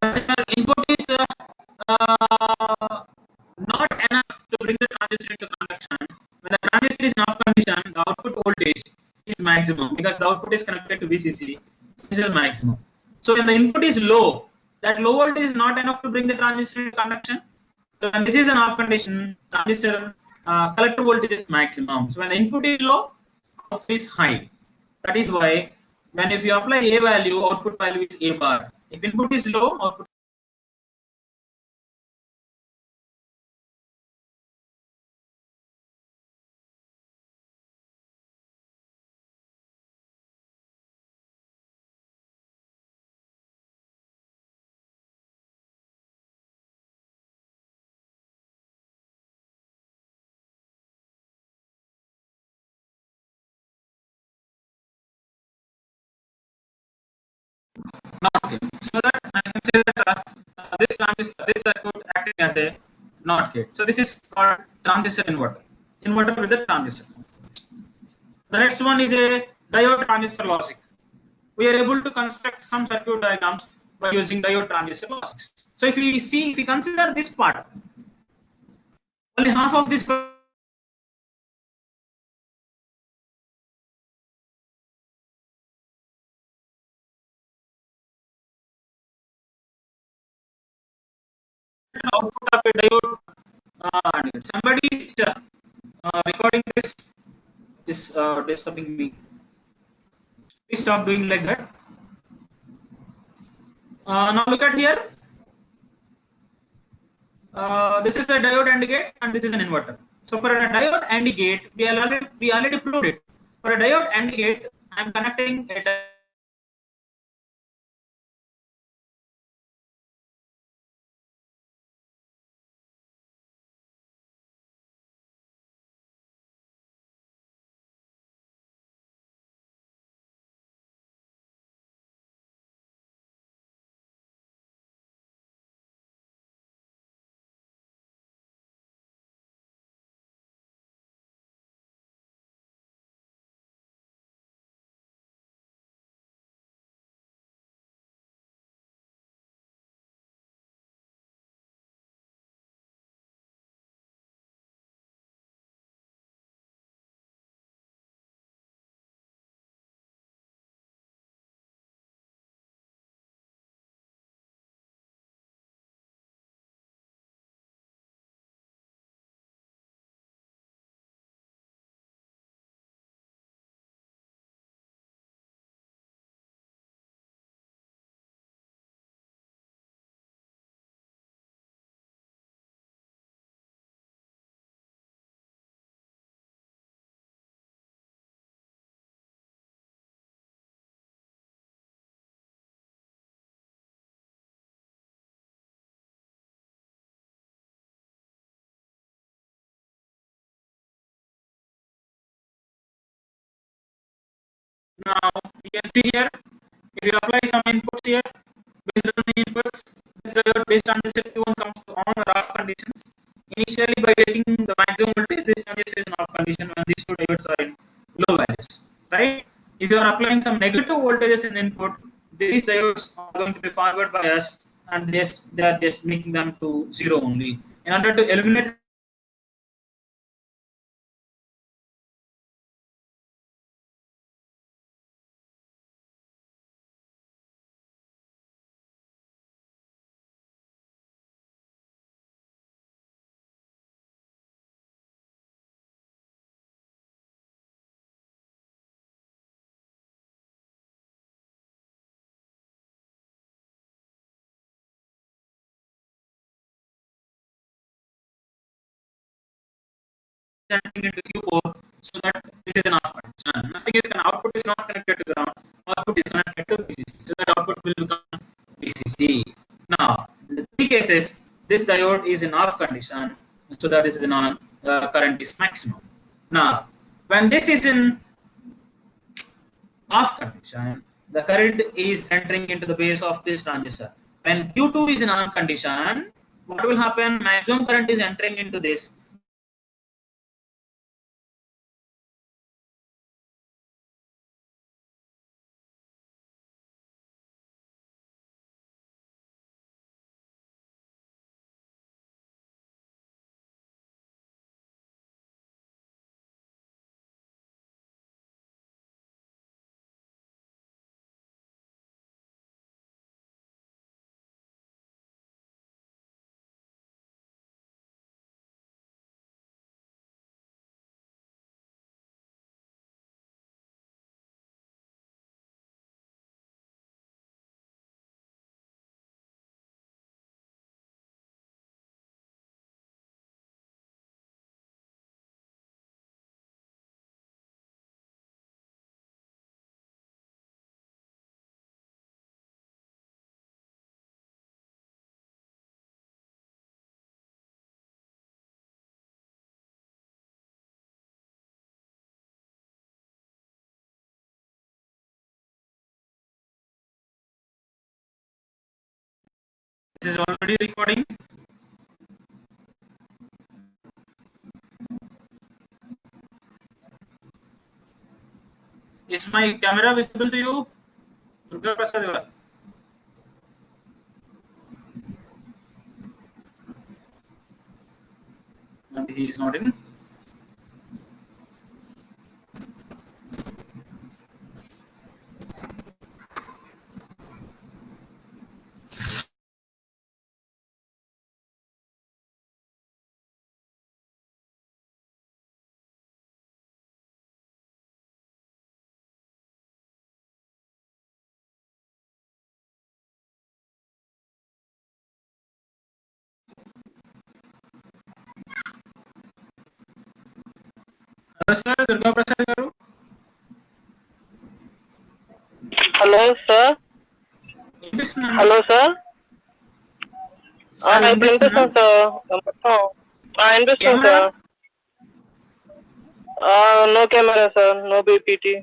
When your input is not enough to bring the transistor into conduction, when the transistor is in off condition, the output voltage is maximum because the output is connected to VCC. This is maximum. So when the input is low, that low voltage is not enough to bring the transistor into conduction. So when this is an off condition, transistor collector voltage is maximum. So when the input is low, output is high. That is why when if you apply a value, output value is a bar. If input is low, output not gate. So that I can say that this circuit acting as a not gate. So this is called transistor inverter. Inverter with a transistor. The next one is a diode transistor logic. We are able to construct some circuit diagrams by using diode transistor logic. So if we consider this part, only half of this output of a diode. Somebody is recording this disturbing me. Please stop doing like that. Now look at here. This is a diode AND gate, and this is an inverter. So for a diode AND gate, we already proved it. For a diode AND gate, I am connecting a Now you can see here, if you apply some inputs here, based on the inputs, this diode based on the Q1 comes to on or off conditions. Initially, by taking the maximum voltage, this transistor is an off condition when these two diodes are in low values, right? If you are applying some negative voltages in the input, these diodes are going to be forward biased, and they are just making them to zero only. In order to eliminate entering into Q4, so that this is an off condition. Nothing is output is not connected to ground. Output is connected to VCC, so that output will become VCC. Now, in the three cases, this diode is in off condition, so that this is an on current is maximum. Now, when this is in off condition, the current is entering into the base of this transistor. When Q2 is in on condition, what will happen? Maximum current is entering into this. This is already recording. Is my camera visible to you? Durga Prasad. Maybe he is not in. Hello, sir. Durga Prasad garu. Hello, sir. Hello, sir. నాకు వినిపిస్తుంది sir మొత్తం వినిపిస్తుంది Camera? Sir. No camera sir, no BPT.